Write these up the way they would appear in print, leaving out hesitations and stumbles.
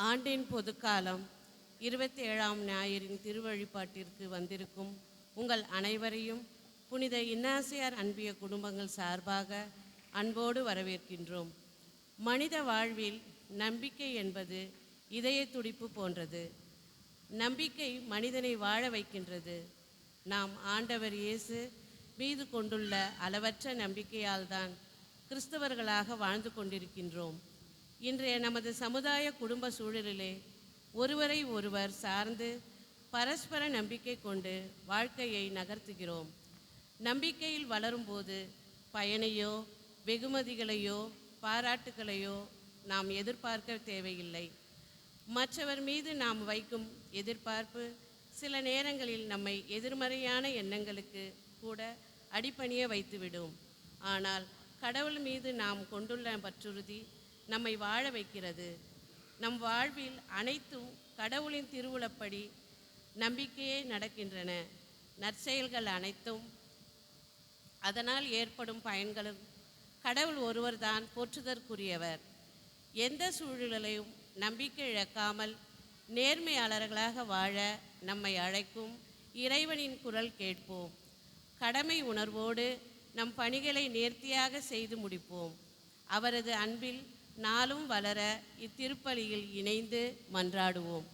ஆண்டின் பொதுக்காலம் 27ஆம் ஞாயிறின் திருவழிபாட்டிற்கு வந்திருக்கும் உங்கள் அனைவரையும் புனித இன்னாசியார் அன்பிய குடும்பங்கள் சார்பாக அன்போடு வரவேற்கின்றோம். மனித வாழ்வில் நம்பிக்கை என்பது இதய துடிப்பு போன்றது. நம்பிக்கை மனிதனை வாழ வைக்கின்றது. நாம் ஆண்டவர் இயேசு மீது கொண்டுள்ள அளவற்ற நம்பிக்கையால் தான் கிறிஸ்தவர்களாக வாழ்ந்து கொண்டிருக்கின்றோம். இன்றைய நமது சமுதாய குடும்ப சூழலிலே ஒருவரை ஒருவர் சார்ந்து பரஸ்பர நம்பிக்கை கொண்டு வாழ்க்கையை நகர்த்துகிறோம். நம்பிக்கையில் வளரும்போது பயனையோ வெகுமதிகளையோ பாராட்டுகளையோ நாம் எதிர்பார்க்க தேவையில்லை. மற்றவர் மீது நாம் வைக்கும் எதிர்பார்ப்பு சில நேரங்களில் நம்மை எதிர்மறையான எண்ணங்களுக்கு கூட அடிபணிய வைத்துவிடும். ஆனால் கடவுள் மீது நாம் கொண்டுள்ள பற்றுறுதி நம்மை வாழ வைக்கிறது. நம் வாழ்வில் அனைத்தும் கடவுளின் திருவுளப்படி நம்பிக்கையே நடக்கின்றன. நற்செயல்கள் அனைத்தும் அதனால் ஏற்படும் பயன்களும் கடவுள் ஒருவர்தான் போற்றுதற்குரியவர். எந்த சூழலையும் நம்பிக்கை இழக்காமல் நேர்மையாளர்களாக வாழ நம்மை அழைக்கும் இறைவனின் குரல் கேட்போம். கடமை உணர்வோடு நம் பணிகளை நேர்த்தியாக செய்து முடிப்போம். அவரது அன்பில் நாளும் வளர இத்திருப்பலியில் இணைந்து மன்றாடுவோம்.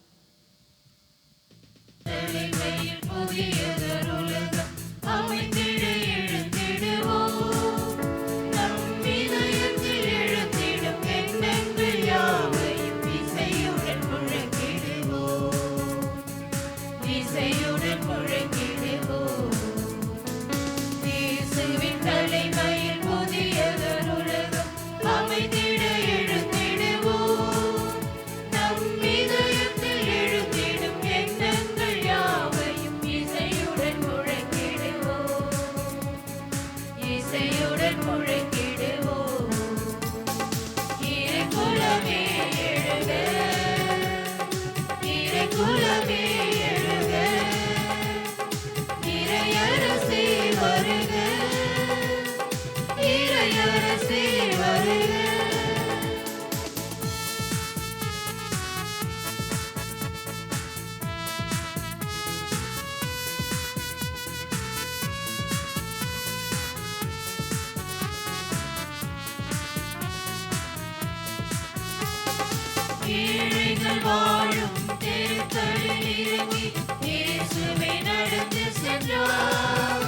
வாழும் தெருக்களில் இறங்கி இயேசுவே நடந்து சென்றார்.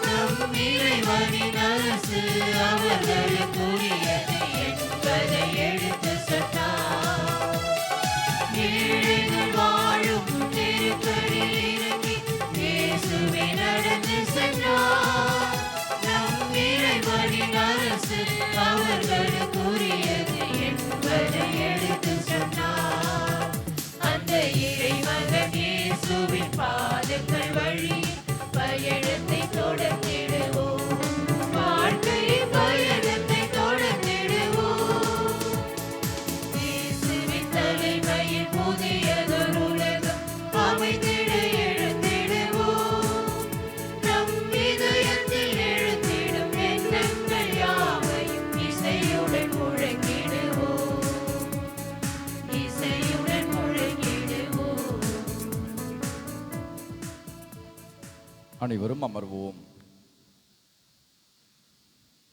நம் இறைவனின் அரசு அவர்களுக்குரியது என்பதை எடுத்து சொன்னார். ஏழைகள் வாழும் தெருக்களில் இறங்கி இயேசுவே நடந்து சென்றார். நம் இறைவனின் அரசு அவர்களுக்குரியது என்பதை எடுத்து சொன்னார். அந்த இறைமகன் இயேசுவின் பாதங்கள் வழி பயணத்தை தொடர்ந்திடுவோம். வாழ்க்கையின் பயணத்தை தொடர்ந்திடுவோம். இயேசுவின் தலைமையில் புதியதொரு உலகம் அமைந்திட எழுந்திடுவோம். நம் இதயத்தில் எழுந்திடும் எண்ணங்கள் யாவையும் இசையுடன் முழங்கிடுவோம். இசையுடன் முழங்கிடுவோம். அனைவரும் அமர்வோம்.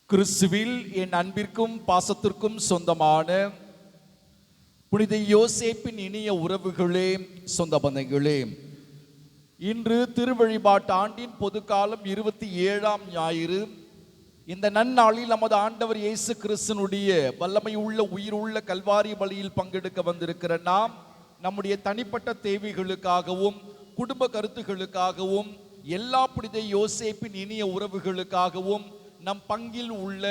கிறிஸ்துவில் என் அன்பிற்கும் பாசத்திற்கும் சொந்தமான புனித யோசேப்பின் இனிய உறவுகளே, சொந்த பந்தங்களே, இன்று திருவழிபாட்டு ஆண்டின் பொதுக்காலம் 27ஆம் ஞாயிறு. இந்த நன்னாளில் நமது ஆண்டவர் இயேசு கிறிஸ்துனுடைய வல்லமை உள்ள உயிருள்ள கல்வாரி பலியில் பங்கெடுக்க வந்திருக்கிற நாம் நம்முடைய தனிப்பட்ட தேவைகளுக்காகவும் குடும்ப கருத்துகளுக்காகவும் எல்லா புனித யோசேப்பின் இனிய உறவுகளுக்காகவும் நம் பங்கில் உள்ள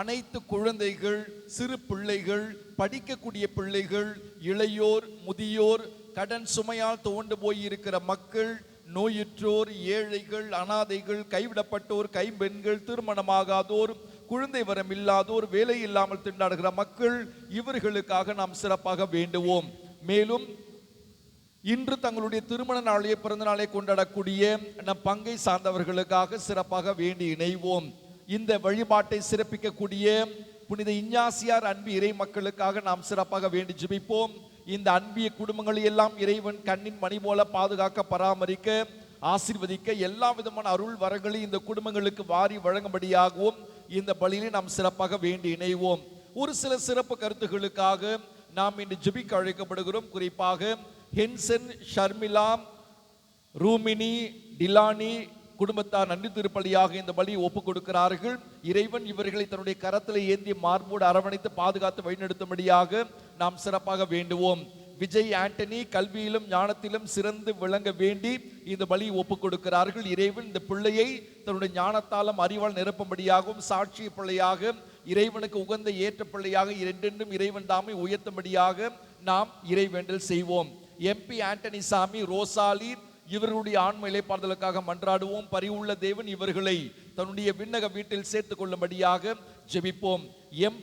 அனைத்து குழந்தைகள், சிறு பிள்ளைகள், படிக்கக்கூடிய பிள்ளைகள், இளையோர், முதியோர், கடன் சுமையால் துவண்டு போயிருக்கிற மக்கள், நோயுற்றோர், ஏழைகள், அனாதைகள், கைவிடப்பட்டோர், கைம்பெண்கள், திருமணமாகாதோர், குழந்தை வரம் இல்லாதோர், வேலை இல்லாமல் திண்டாடுகிற மக்கள், இவர்களுக்காக நாம் சிறப்பாக வேண்டுவோம். மேலும் இன்று தங்களுடைய திருமண நாளைய பிறந்த நாளை கொண்டாடக்கூடிய நம் பங்கை சார்ந்தவர்களுக்காக சிறப்பாக வேண்டி இணைவோம். இந்த வழிபாட்டை சிறப்பிக்கக்கூடிய புனித இஞ்ஞாசியார் அன்பு இறை மக்களுக்காக நாம் சிறப்பாக வேண்டி ஜெபிப்போம். இந்த அன்பிய குடும்பங்களை எல்லாம் இறைவன் கண்ணின் மணி போல பாதுகாக்க, பராமரிக்க, ஆசீர்வதிக்க, எல்லா விதமான அருள் வரங்களையும் இந்த குடும்பங்களுக்கு வாரி வழங்கும்படியாகவும் இந்த பலியிலே நாம் சிறப்பாக வேண்டி இணைவோம். ஒரு சில சிறப்பு கருத்துகளுக்காக நாம் இன்று ஜெபிக்க அழைக்கப்படுகிறோம். குறிப்பாக ஹென்சன், ஷர்மிளா, ரூமினி, டிலானி குடும்பத்தார் நன்றி திருப்பலியாக இந்த பலியை ஒப்புக் கொடுக்கிறார்கள். இறைவன் இவர்களை தன்னுடைய கரத்தில் ஏந்திய மார்போடு அரவணைத்து பாதுகாத்து வழிநடத்தும்படியாக நாம் சிறப்பாக வேண்டுவோம். விஜய் ஆண்டனி கல்வியிலும் ஞானத்திலும் சிறந்து விளங்க வேண்டி இந்த பலியை ஒப்புக் கொடுக்கிறார்கள். இறைவன் இந்த பிள்ளையை தன்னுடைய ஞானத்தாலும் அறிவால் நிரப்பும்படியாகவும், சாட்சிய பிள்ளையாக, இறைவனுக்கு உகந்த ஏற்ற பிள்ளையாக இரண்டென்றும் இறைவன் தாமை உயர்த்தும்படியாக நாம் இறைவேண்டல் செய்வோம். MP ஆண்டனி சாமி, ரோசாலி இவர்களுடைய ஆன்ம இளைப்பாறுதலுக்காக மன்றாடுவோம். பரிவுள்ள தேவன் இவர்களை தன்னுடைய விண்ணக வீட்டில் சேர்த்துக் கொள்ளும்படியாக ஜெபிப்போம்.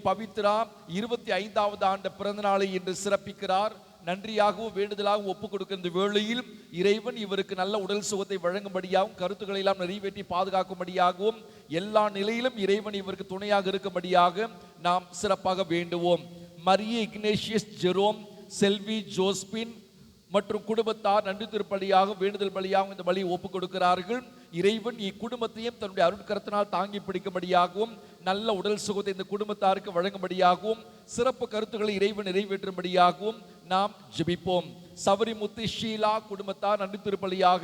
பவித்ரா 25வது ஆண்டு பிறந்த நாளை இன்று சிறப்பிக்கிறார். நன்றியாகவும் வேண்டுதலாகவும் ஒப்புக் கொடுக்கின்ற வேளையில் இறைவன் இவருக்கு நல்ல உடல் சுகத்தை வழங்கும்படியாகவும், கருத்துக்களை எல்லாம் நிறைவேற்றி பாதுகாக்கும்படியாகவும், எல்லா நிலையிலும் இறைவன் இவருக்கு துணையாக இருக்கும்படியாக நாம் சிறப்பாக வேண்டுவோம். மரிய இக்னேஷியஸ் ஜெரோம், செல்வி ஜோஸ்பின் மற்றும் குடும்பத்தார் நன்றி திருப்பலியாக வேண்டுதல் பலியாகவும் இந்த பலியை ஒப்புக் கொடுக்கிறார்கள். இறைவன் இக்குடும்பத்தையும் தன்னுடைய அருட்கரத்தினால் தாங்கி பிடிக்கும்படியாகவும், நல்ல உடல் சுகத்தை இந்த குடும்பத்தாருக்கு வழங்கும்படியாகவும், சிறப்பு கருத்துக்களை இறைவன் நிறைவேற்றும்படியாகவும் நாம் ஜெபிப்போம். சவரிமுத்து ஷீலா குடும்பத்தார் நன்றி திருப்பலியாக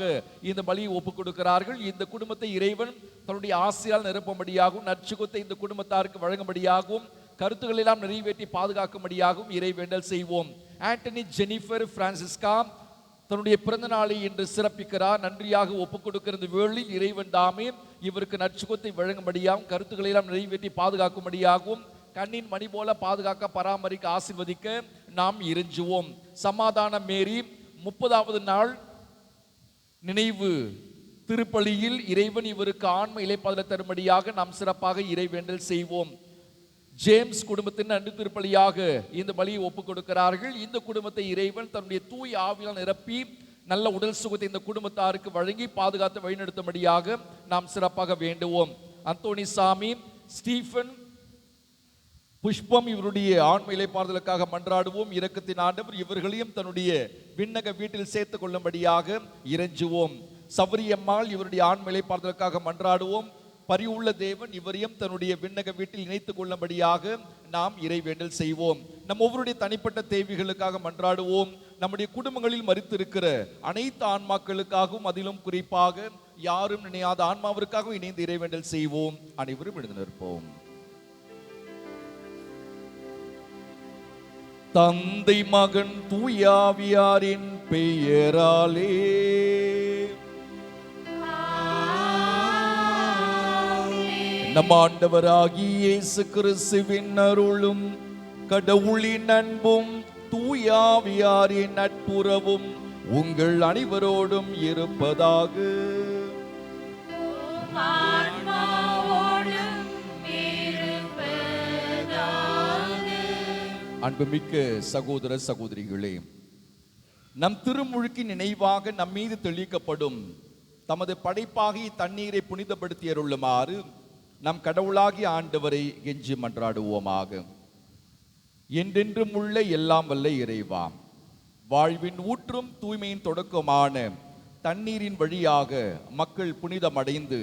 இந்த பலியை ஒப்புக் கொடுக்கிறார்கள். இந்த குடும்பத்தை இறைவன் தன்னுடைய ஆசையால் நிரப்பும்படியாகவும், நற்சுகத்தை இந்த குடும்பத்தாருக்கு வழங்கும்படியாகவும், கருத்துக்கள் எல்லாம் நிறைவேற்றி பாதுகாக்கும்படியாகவும் இறைவேண்டல் செய்வோம். ஆண்டனி ஜெனிஃபர் பிரான்சிஸ்கா தன்னுடைய பிறந்த நாளை இன்று சிறப்பிக்கிறார். நன்றியாக ஒப்புக் கொடுக்கிறது வேளையில் இறைவன் தாமே இவருக்கு நற்சுகத்தை வழங்கும்படியாகவும், கருத்துக்களை எல்லாம் நிறைவேற்றி பாதுகாக்கும்படியாகவும், கண்ணின் மணி போல பாதுகாக்க, பராமரிக்க, ஆசீர்வதிக்க நாம் இறைஞ்சுவோம். சமாதான மேரி 30வது நாள் நினைவு திருப்பலியில் இறைவன் இவருக்கு ஆன்ம இளைப்பாறுதல் தரும்படியாக நாம் சிறப்பாக இறைவேண்டல் செய்வோம். ஜேம்ஸ் குடும்பத்தின் நன்றி திருப்பலியாக இந்த பலியை ஒப்புக் கொடுக்கிறார்கள். இந்த குடும்பத்தை இறைவன் தன்னுடைய தூய ஆவியால் நிரப்பி நல்ல உடல் சுகத்தை இந்த குடும்பத்தாருக்கு வழங்கி பாதுகாத்து வழிநடத்தும்படியாக நாம் சிறப்பாக வேண்டுவோம். அந்தோணி சாமி, ஸ்டீஃபன், புஷ்பம் இவருடைய ஆன்ம இளைப்பாறுதலுக்காக மன்றாடுவோம். இரக்கத்தின் ஆண்டவர் இவர்களையும் தன்னுடைய விண்ணக வீட்டில் சேர்த்துக் கொள்ளும்படியாக இறைஞ்சுவோம். சவரியம்மாள் இவருடைய ஆன்ம இளைப்பாறுதலுக்காக மன்றாடுவோம். பரிவுள்ள தேவன் இவரையும் தன்னுடைய விண்ணக வீட்டில் இணைத்துக் கொள்ளும்படியாக நாம் இறைவேண்டல் செய்வோம். நம் ஒவ்வொருடைய தனிப்பட்ட தேவைகளுக்காக மன்றாடுவோம். நம்முடைய குடும்பங்களில் மரித்திருக்கிற அனைத்து ஆன்மாக்களுக்காகவும், அதிலும் குறிப்பாக யாரும் நினையாத ஆன்மாவிற்காகவும் இணைந்து இறைவேண்டல் செய்வோம். அனைவரும் எழுந்து நிற்போம். தந்தை, மகன், தூயாவியாரின் பெயராலே நம் ஆண்டவராகிய இயேசு கிறிஸ்துவின் அருளும், கடவுளின் அன்பும், தூயாவியாரின் நட்புறவும் உங்கள் அனைவரோடும் இருப்பதாக. அன்புமிக்க சகோதர சகோதரிகளே, நம் திருமுழுக்கின் நினைவாக நம் மீது தெளிக்கப்படும் தமது படைப்பாகிய தண்ணீரை புனிதப்படுத்தி அருளுமாறு நம் கடவுளாகிய ஆண்டவரை கெஞ்சி மன்றாடுவோமாக. என்றென்றும் உள்ள எல்லாம் வல்ல இறைவா, வாழ்வின் ஊற்றும் தூய்மையின் தொடக்கமான தண்ணீரின் வழியாக மக்கள் புனிதமடைந்து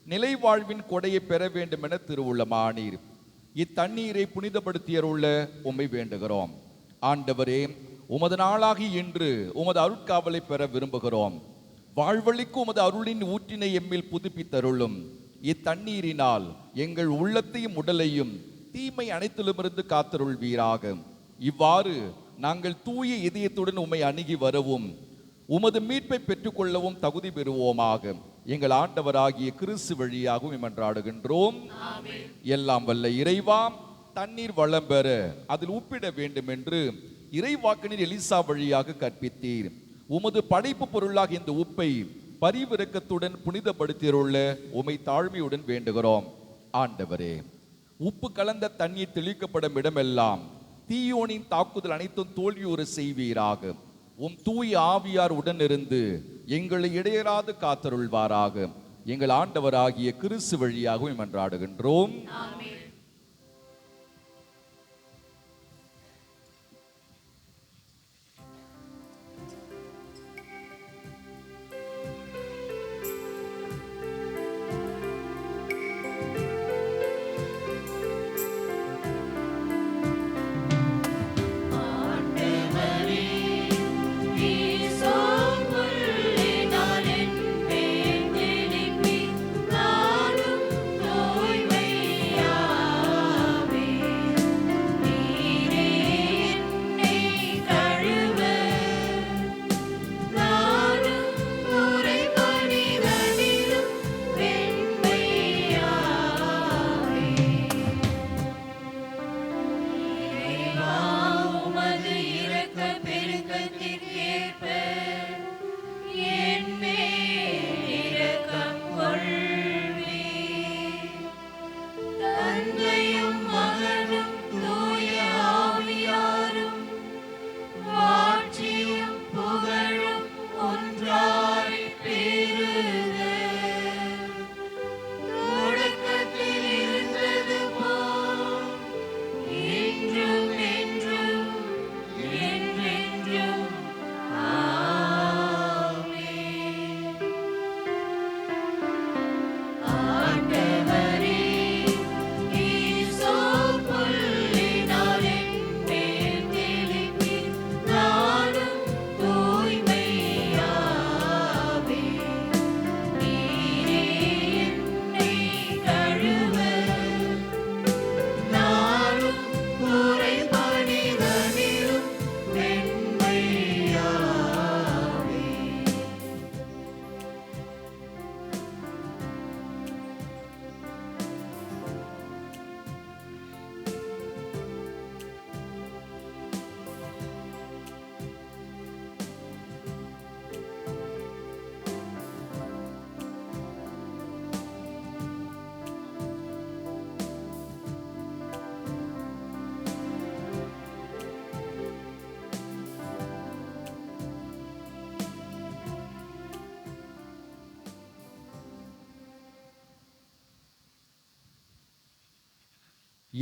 நிலை வாழ்வின் கொடையை பெற வேண்டும் என திருவுள்ளமானீர். இத்தண்ணீரை புனிதப்படுத்தியருள்ள உம்மை வேண்டுகிறோம். ஆண்டவரே, உமது நாளாகி இன்று உமது அருட்காவலை பெற விரும்புகிறோம். வாழ்வழிக்கு உமது அருளின் ஊற்றினை எம்மில் புதுப்பித்தருளும். இத்தண்ணீரினால் எங்கள் உள்ளத்தையும் உடலையும் தீமை அனைத்திலுமிருந்து காத்தருள்வீராக. இவ்வாறு நாங்கள் தூய இதயத்துடன் உம்மை அணுகி வரவும் உமது மீட்பை பெற்றுக்கொள்ளவும் தகுதி பெறுவோமாக. எங்கள் ஆண்டவராகிய கிறிஸ்து வழியாகவும் மன்றாடுகின்றோம். எல்லாம் வல்ல இறைவா, தண்ணீர் வளம் பெற அதில் உப்பிட வேண்டும் என்று இறைவாக்கினர் எலிசா வழியாக கற்பித்தீர். உமது படைப்பு பொருளாக இந்த உப்பை பரிவிரக்கத்துடன் புனிதப்படுத்தியுள்ள உமை தாழ்மையுடன் வேண்டுகிறோம். ஆண்டவரே, உப்பு கலந்த தண்ணீர் தெளிக்கப்படும் இடமெல்லாம் தீயோனின் தாக்குதல் அனைத்தும் தோல்வியுற செய்வீராக. உம் தூய ஆவியார் உடனிருந்து எங்களை இடையராது காத்தருள்வாராக. எங்கள் ஆண்டவராகிய கிறிஸ்து வழியாக மன்றாடுகின்றோம்.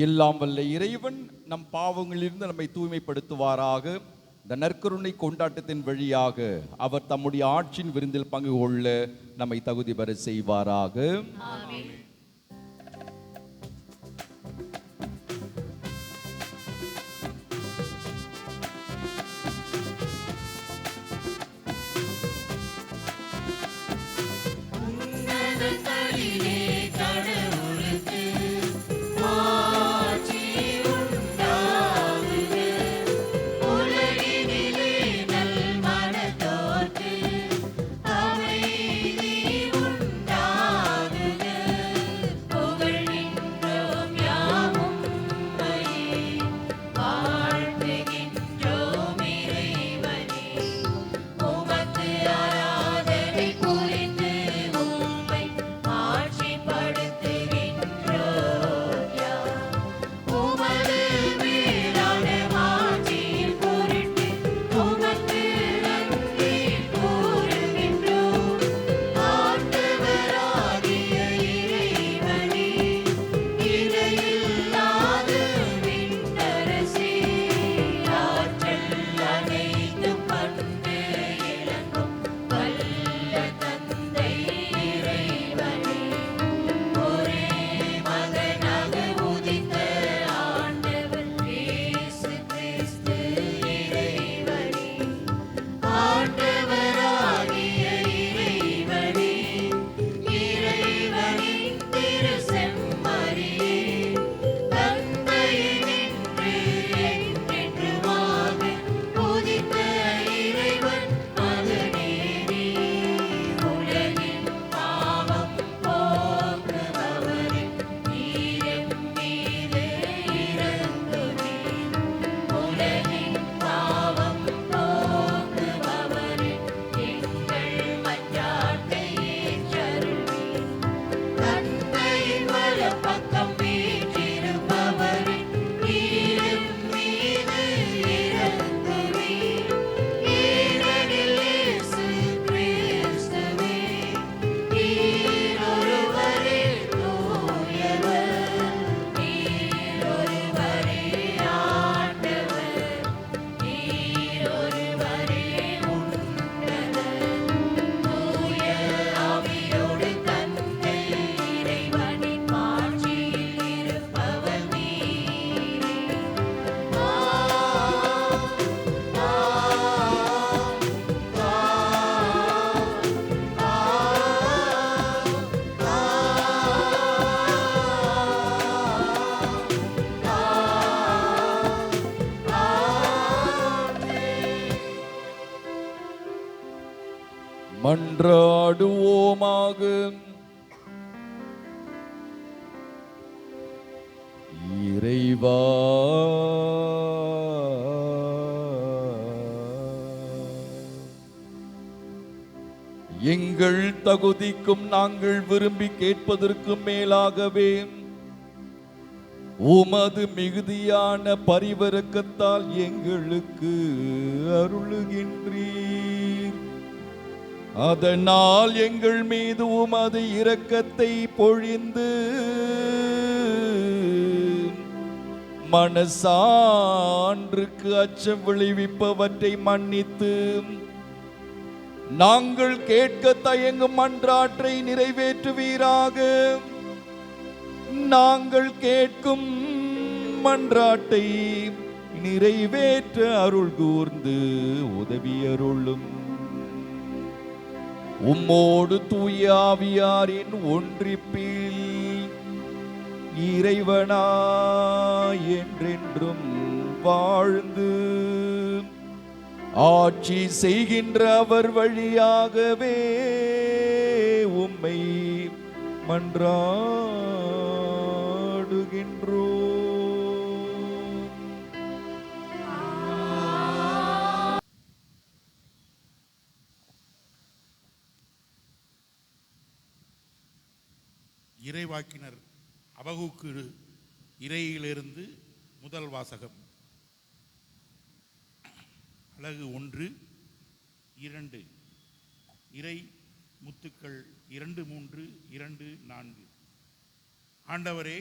எல்லாம் வல்ல இறைவன் நம் பாவங்களிலிருந்து நம்மை தூய்மைப்படுத்துவாராக. இந்த நற்கருணை கொண்டாட்டத்தின் வழியாக அவர் தம்முடைய ஆட்சியின் விருந்தில் பங்கு கொள்ள நம்மை தகுதி பெற செய்வாராக. உன்னதங்களிலே கடவுளுக்கு ஆட்சி உண்டாகுக. உலகினிலே நல்மனத்தோர்க்கு அமைதி உண்டாகுக. புகழ்கின்றோம் யாம் உம்மையே, வாழ்த்துகின்றோம் இறைவனே. உமக்கு ஆராதனை புரிந்து உம்மை ஆட்சிப்படுத்துகின்றோம் யாம். உமது மேலான மாட்சியின் பொருட்டு உமக்கு நன்றி கூறுகின்றோம். ஆண்டவராகிய இறைவனே, இணையில்லாத விண்ணரசே, ஆற்றல் அனைத்தும் கண்டு இலங்கும் வல்ல தந்தை இறைவனே, ஒரே மகனாக உதித்த ஆண்டவர் இயேசு கிறிஸ்து இறைவனே. ஆண்டவராகிய இறைவனே, இறைவனின் திரு செம்மறியே, தந்தையினின்று என்றென்றுமாக உதித்த இறைவன் மகனே நீ. உலகின் பாவம் போக்குபவரே, நீர் மீது இரங்குவீர். உலகின் பாவம் போக்குபவரே, எங்கள் மன்றாட்டை ஏற்றருள்வீர். தந்தையின் வலப்பக்கம் வீற்றிருப்பவரே, நீர் மீது இரங்குவீர். ஏனெனில் இயேசு கிறிஸ்துவே, நீர் ஒருவரே தூயவர், நீர் ஒருவரே ஆண்டவர், நீர் ஒருவரே உன்னதர். தூய ஆவியோடு தந்தை இறைவனின் மாட்சியில் இருப்பவர் நீரே. மன்றாடுவோமாக. இறைவா, எங்கள் தகுதிக்கும் நாங்கள் விரும்பி கேட்பதற்கும் மேலாகவே உமது மிகுதியான பரிவரக்கத்தால் எங்களுக்கு அருளுகின்றீர். அதனால் எங்கள் மீது உமது இரக்கத்தை பொழிந்து மனசான்றுக்கு அச்சம் விளைவிப்பவற்றை மன்னித்து நாங்கள் கேட்க தயங்கும் மன்றாற்றை நிறைவேற்றுவீராக. நாங்கள் கேட்கும் மன்றாட்டை நிறைவேற்ற அருள் கூர்ந்து உதவியருளும். உம்மோடு தூய ஆவியாரின் ஒன்றிப்பில் இறைவனாய் என்றென்றும் வாழ்ந்து ஆட்சி செய்கின்ற அவர் வழியாகவே உம்மை மன்றாடுகின்றோம். இறைவாக்கினர் அபகுக்கு இறையிலிருந்து முதல் வாசகம். அலகு 1, 2. இறை முத்துக்கள் 2, 3, 2, 4. ஆண்டவரே,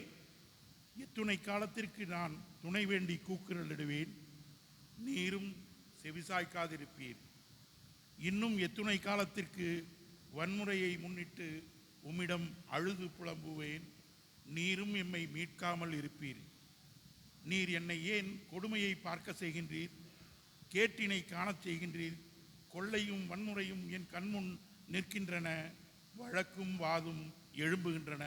எத்துணை காலத்திற்கு நான் துணை வேண்டி கூக்குரலிடுவேன், நீரும் செவிசாய்க்காதிருப்பீர். இன்னும் எத்துணை காலத்திற்கு வன்முறையை முன்னிட்டு உம்மிடம் அழுது புலம்புவேன், நீரும் எம்மை மீட்காமல் இருப்பீர். நீர் என்னை ஏன் கொடுமையை பார்க்க செய்கின்றீர்? கேட்டினை காணச் செய்கின்றீர். கொள்ளையும் வன்முறையும் என் கண்முன் நிற்கின்றன, வழக்கும் வாதும் எழும்புகின்றன.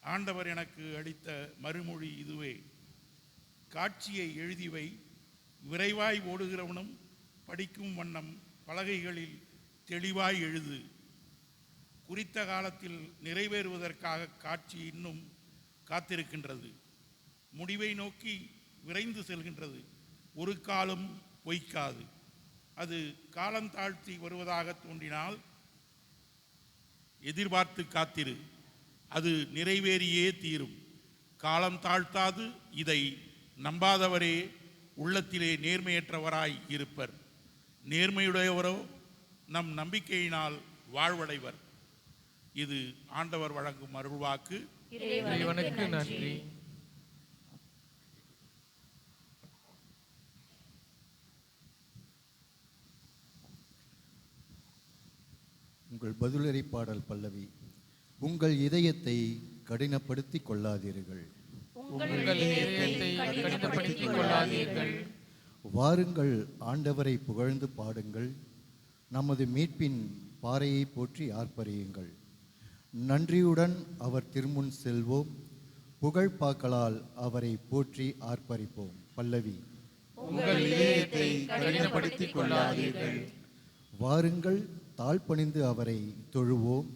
ஆண்டவர் எனக்கு அளித்த மறுமொழி இதுவே: காட்சியை எழுதிவை, விரைவாய் ஓடுகிறவனும் படிக்கும் வண்ணம் பலகைகளில் தெளிவாய் எழுது. குறித்த காலத்தில் நிறைவேறுவதற்காக காட்சி இன்னும் காத்திருக்கின்றது. முடிவை நோக்கி விரைந்து செல்கின்றது. ஒரு காலம் பொய்க்காது. அது காலம் தாழ்த்தி வருவதாக தோன்றினால் எதிர்பார்த்து காத்திரு, அது நிறைவேறியே தீரும். காலம் தாழ்த்தாது இதை நம்பாதவரே உள்ளத்திலே நேர்மையற்றவராய் இருப்பர். நேர்மையுடையவரோ நம் நம்பிக்கையினால் வாழ்வடைவர். இது ஆண்டவர் வழங்கும் அருள்வாக்கு. இறைவனுக்கு நன்றி. உங்கள் பதிலுரை பாடல் பல்லவி: உங்கள் இதயத்தை கடினப்படுத்திக் கொள்ளாதீர்கள். உங்கள் இதயத்தை கடினப்படுத்திக் கொள்ளாதீர்கள். வாருங்கள், ஆண்டவரை புகழ்ந்து பாடுங்கள். நமது மீட்பின் பாறையை போற்றி ஆர்ப்பரியுங்கள். நன்றியுடன் அவர் திருமுன் செல்வோம். புகழ்பாக்களால் அவரை போற்றி ஆர்ப்பரிப்போம். பல்லவி: உங்கள் இதயத்தை கடினப்படுத்திக் கொள்ளாதீர்கள். வாருங்கள், தாழ்பணிந்து அவரை தொழுவோம்.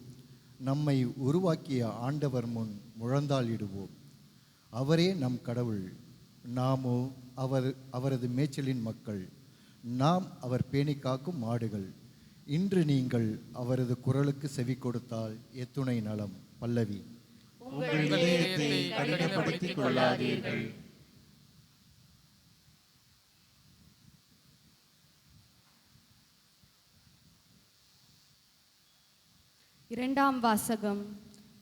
நம்மை உருவாக்கிய ஆண்டவர் முன் முழந்தாளிடுவோம். அவரே நம் கடவுள், நாமோ அவரது மேய்ச்சலின் மக்கள். நாம் அவர் பேணி காக்கும் மாடுகள். இன்று நீங்கள் அவரது குரலுக்கு செவி கொடுத்தால் எத்துணை நலம். பல்லவி: உங்கள் இதயத்தை கடினப்படுத்திக் கொள்ளாதீர்கள். இரண்டாம் வாசகம்.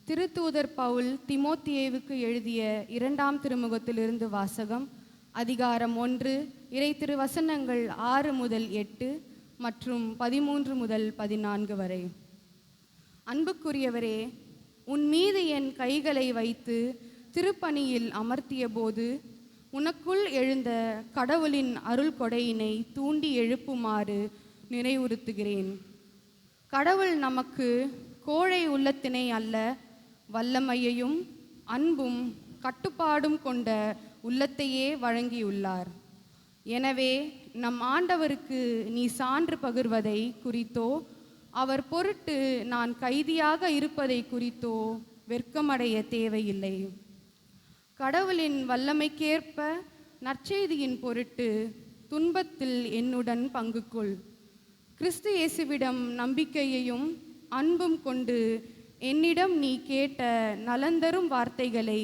திருத்தூதர் பவுல் தீமோத்தேயுவுக்கு எழுதிய 2ஆம் திருமுகத்திலிருந்து வாசகம். அதிகாரம் 1, இறை திருவசனங்கள் 6 முதல் 8 மற்றும் 13 முதல் 14 வரை. அன்புக்குரியவரே, உன் மீது என் கைகளை வைத்து திருப்பணியில் அமர்த்திய போது உனக்குள் எழுந்த கடவுளின் அருள் கொடையினை தூண்டி எழுப்புமாறு நினைவுறுத்துகிறேன். கடவுள் நமக்கு கோழை உள்ளத்தினை அல்ல, வல்லமையையும் அன்பும் கட்டுப்பாடும் கொண்ட உள்ளத்தையே வழங்கியுள்ளார். எனவே நம் ஆண்டவருக்கு நீ சான்று பகிர்வதை குறித்தோ அவர் பொருட்டு நான் கைதியாக இருப்பதை குறித்தோ வெட்கமடைய தேவையில்லை. கடவுளின் வல்லமைக்கேற்ப நற்செய்தியின் பொருட்டு துன்பத்தில் என்னுடன் பங்கு கொள். கிறிஸ்து இயேசுவிடம் நம்பிக்கையையும் அன்பும் கொண்டு என்னிடம் நீ கேட்ட நலந்தரும் வார்த்தைகளை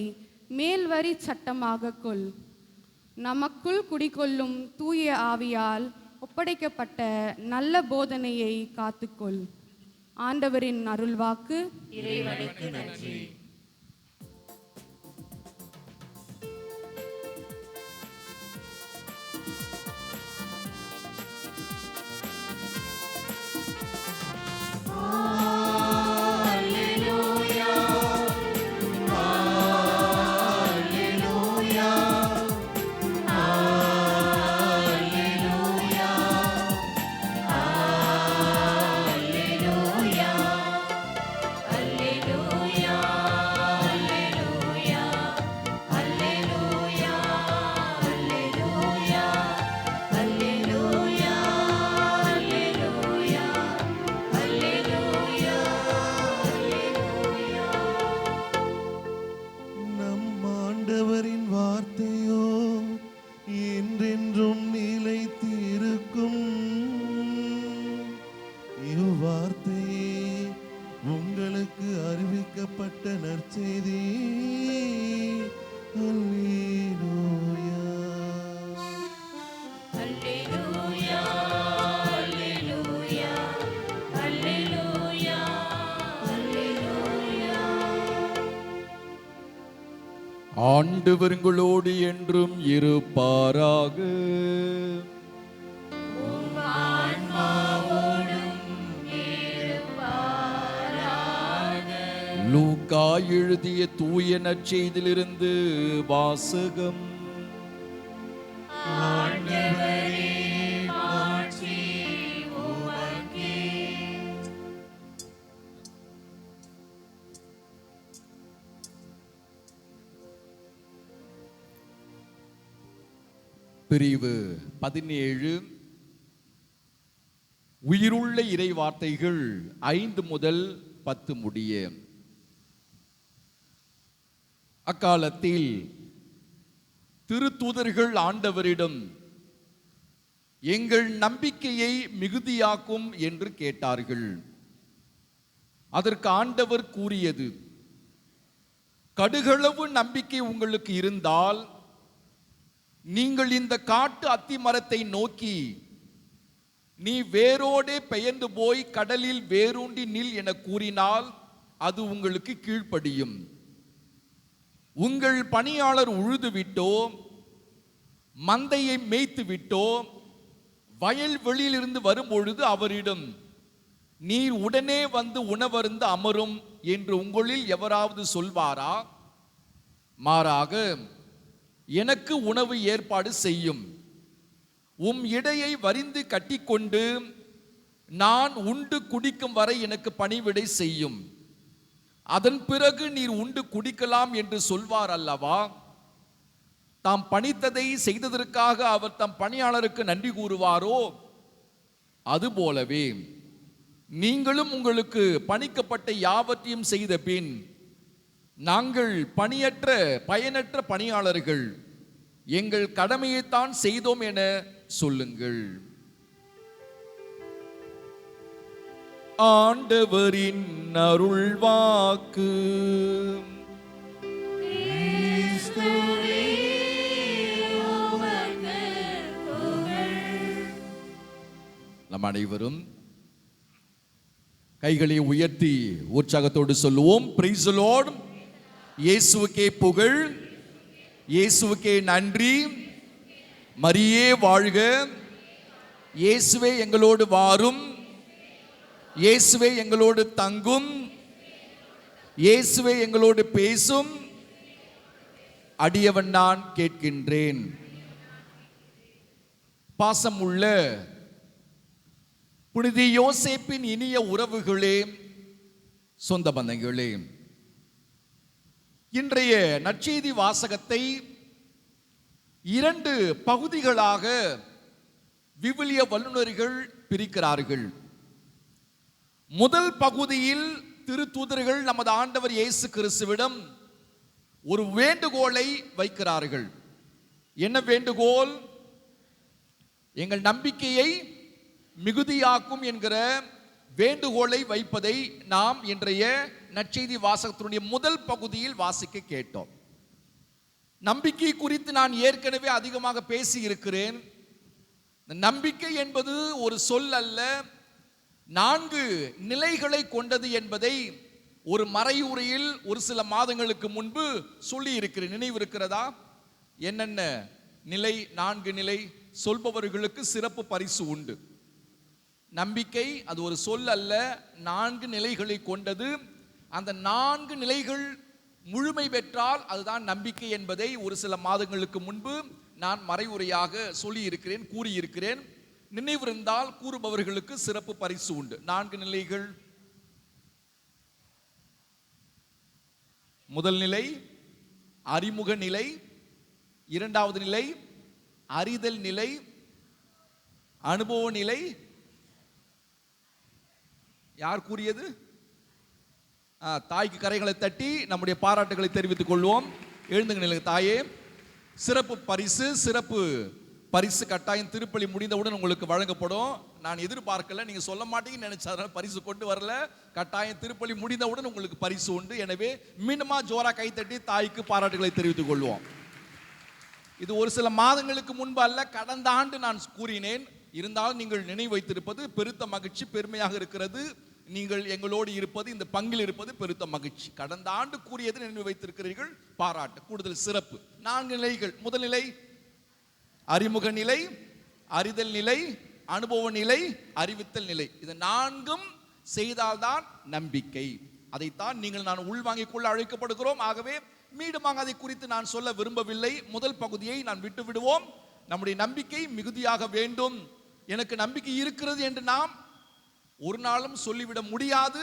மேல்வரி சட்டமாக கொள். நமக்குள் குடிகொள்ளும் தூய ஆவியால் ஒப்படைக்கப்பட்ட நல்ல போதனையை காத்துக்கொள். ஆண்டவரின் அருள்வாக்கு. இறைவனுக்கு நன்றி. Alleluia. ஆண்டவர் உங்களோடு என்றும் இருப்பாராக. லூக்கா எழுதிய தூய நற்செய்தியிலிருந்து வாசகம். பிரிவு 17. உயிருள்ள இறை வார்த்தைகள் 5 முதல் 10 முடிய. அக்காலத்தில் திருத்தூதர்கள் ஆண்டவரிடம், எங்கள் நம்பிக்கையை மிகுதியாக்கும் என்று கேட்டார்கள். அதற்கு ஆண்டவர் கூறியது, கடுகளவு நம்பிக்கை உங்களுக்கு இருந்தால் நீங்கள் இந்த காட்டு அத்தி மரத்தை நோக்கி, நீ வேரோடே பெயர்ந்து போய் கடலில் வேரூண்டி நில் என கூறினால் அது உங்களுக்கு கீழ்ப்படியும். உங்கள் பணியாளர் உழுது விட்டோ மந்தையை மேய்த்து விட்டோ வயல் வெளியிலிருந்து வரும்பொழுது அவரிடம், நீர் உடனே வந்து உணவருந்த அமரும் என்று உங்களில் எவராவது சொல்வாரா? மாறாக, எனக்கு உணவு ஏற்பாடு செய்யும், உம் இடையை வரிந்து கட்டிக்கொண்டு நான் உண்டு குடிக்கும் வரை எனக்கு பணிவிடை செய்யும், அதன் பிறகு நீர் உண்டு குடிக்கலாம் என்று சொல்வார் அல்லவா? தாம் பணித்ததை செய்ததற்காக அவர் தம் பணியாளருக்கு நன்றி கூறுவாரோ? அதுபோலவே நீங்களும் உங்களுக்கு பணிக்கப்பட்ட யாவற்றையும் செய்த பின், நாங்கள் பணியற்ற பயனற்ற பணியாளர்கள், எங்கள் கடமையைத்தான் செய்தோம் என சொல்லுங்கள். ஆண்டவரின் அருள்வாக்கு. நம் அனைவரும் கைகளை உயர்த்தி உற்சாகத்தோடு சொல்லுவோம். Praise the Lord. இயேசுவுக்கே புகழ், இயேசுவுக்கே நன்றி, மரியே வாழ்க, இயேசுவே எங்களோடு வாரும், இயேசுவே எங்களோடு தங்கும், இயேசுவே எங்களோடு பேசும், அடியவன் நான் கேட்கின்றேன். பாசம் உள்ள புனித யோசேப்பின் இனிய உறவுகளே, சொந்த பந்தங்களே, இன்றைய நற்செய்தி வாசகத்தை 2 பகுதிகளாக விவிலிய வல்லுநர்கள் பிரிக்கிறார்கள். முதல் பகுதியில் திருத்தூதர்கள் நமது ஆண்டவர் இயேசு கிறிஸ்துவிடம் ஒரு வேண்டுகோளை வைக்கிறார்கள். என்ன வேண்டுகோள்? எங்கள் நம்பிக்கையை மிகுதியாக்கும் என்கிற வேண்டுகோளை வைப்பதை நாம் இன்றைய நற்செய்தி வாசகத்தினுடைய முதல் பகுதியில் வாசிக்க கேட்டோம். நம்பிக்கை குறித்து நான் ஏற்கனவே அதிகமாக பேசி இருக்கிறேன். நம்பிக்கை என்பது ஒரு சொல் அல்ல, 4 நிலைகளை கொண்டது என்பதை ஒரு மறையுரையில் ஒரு சில மாதங்களுக்கு முன்பு சொல்லி இருக்கிறேன். நினைவு இருக்கிறதா? என்னென்ன நிலை? 4 நிலை. சொல்பவர்களுக்கு சிறப்பு பரிசு உண்டு. நம்பிக்கை அது ஒரு சொல் அல்ல, 4 நிலைகளை கொண்டது. அந்த 4 நிலைகள் முழுமை பெற்றால் அதுதான் நம்பிக்கை என்பதை ஒரு சில மாதங்களுக்கு முன்பு நான் மறைவுரையாக சொல்லி இருக்கிறேன், கூறியிருக்கிறேன். நினைவிருந்தால் கூறுபவர்களுக்கு சிறப்பு பரிசு உண்டு. 4 நிலைகள். முதல் நிலை அறிமுக நிலை, 2வது நிலை அறிதல் நிலை, அனுபவ நிலை. யார் கூறியது? தாய்க்கு கரைகளை தட்டி நம்முடைய பாராட்டுகளை தெரிவித்துக் கொள்வோம். எழுந்துங்க நிலை தாயே. சிறப்பு பரிசு, சிறப்பு பரிசு கட்டாயம் திருப்பலி முடிந்தவுடன் உங்களுக்கு வழங்கப்படும். நான் எதிர்பார்க்கல, நீங்க சொல்ல மாட்டீங்கன்னு நினைச்சா பரிசு கொண்டு வரல. கட்டாயம் திருப்பலி முடிந்தவுடன் உங்களுக்கு பரிசு உண்டு. எனவே மீண்டுமா ஜோரா கைத்தட்டி தாய்க்கு பாராட்டுகளை தெரிவித்துக் கொள்வோம். இது ஒரு சில மாதங்களுக்கு முன்பு அல்ல, கடந்த ஆண்டு நான் கூறினேன். இருந்தாலும் நீங்கள் நினைவு வைத்திருப்பது பெருத்த மகிழ்ச்சி, பெருமையாக இருக்கிறது. நீங்கள் எங்களோடு இருப்பது, இந்த பங்கில் இருப்பது பெருத்த மகிழ்ச்சி. கடந்த ஆண்டு கூறியது நினைவு வைத்திருக்கிறீர்கள், பாராட்டு, கூடுதல் சிறப்பு. 4 நிலைகள். முதல் நிலை அறிமுக நிலை, அறிதல் நிலை, அனுபவ நிலை, அறிவித்தல் நிலை. இது 4ம் செய்தால்தான் நம்பிக்கை. அதைத்தான் நீங்கள் நான் உள்வாங்கிக் கொள்ள அழைக்கப்படுகிறோம். ஆகவே மீண்டுமாக அதை குறித்து நான் சொல்ல விரும்பவில்லை. முதல் பகுதியை நான் விட்டு விடுவோம். நம்முடைய நம்பிக்கை மிகுதியாக வேண்டும். எனக்கு நம்பிக்கை இருக்கிறது என்று நாம் ஒரு நாளும் சொல்லிவிட முடியாது.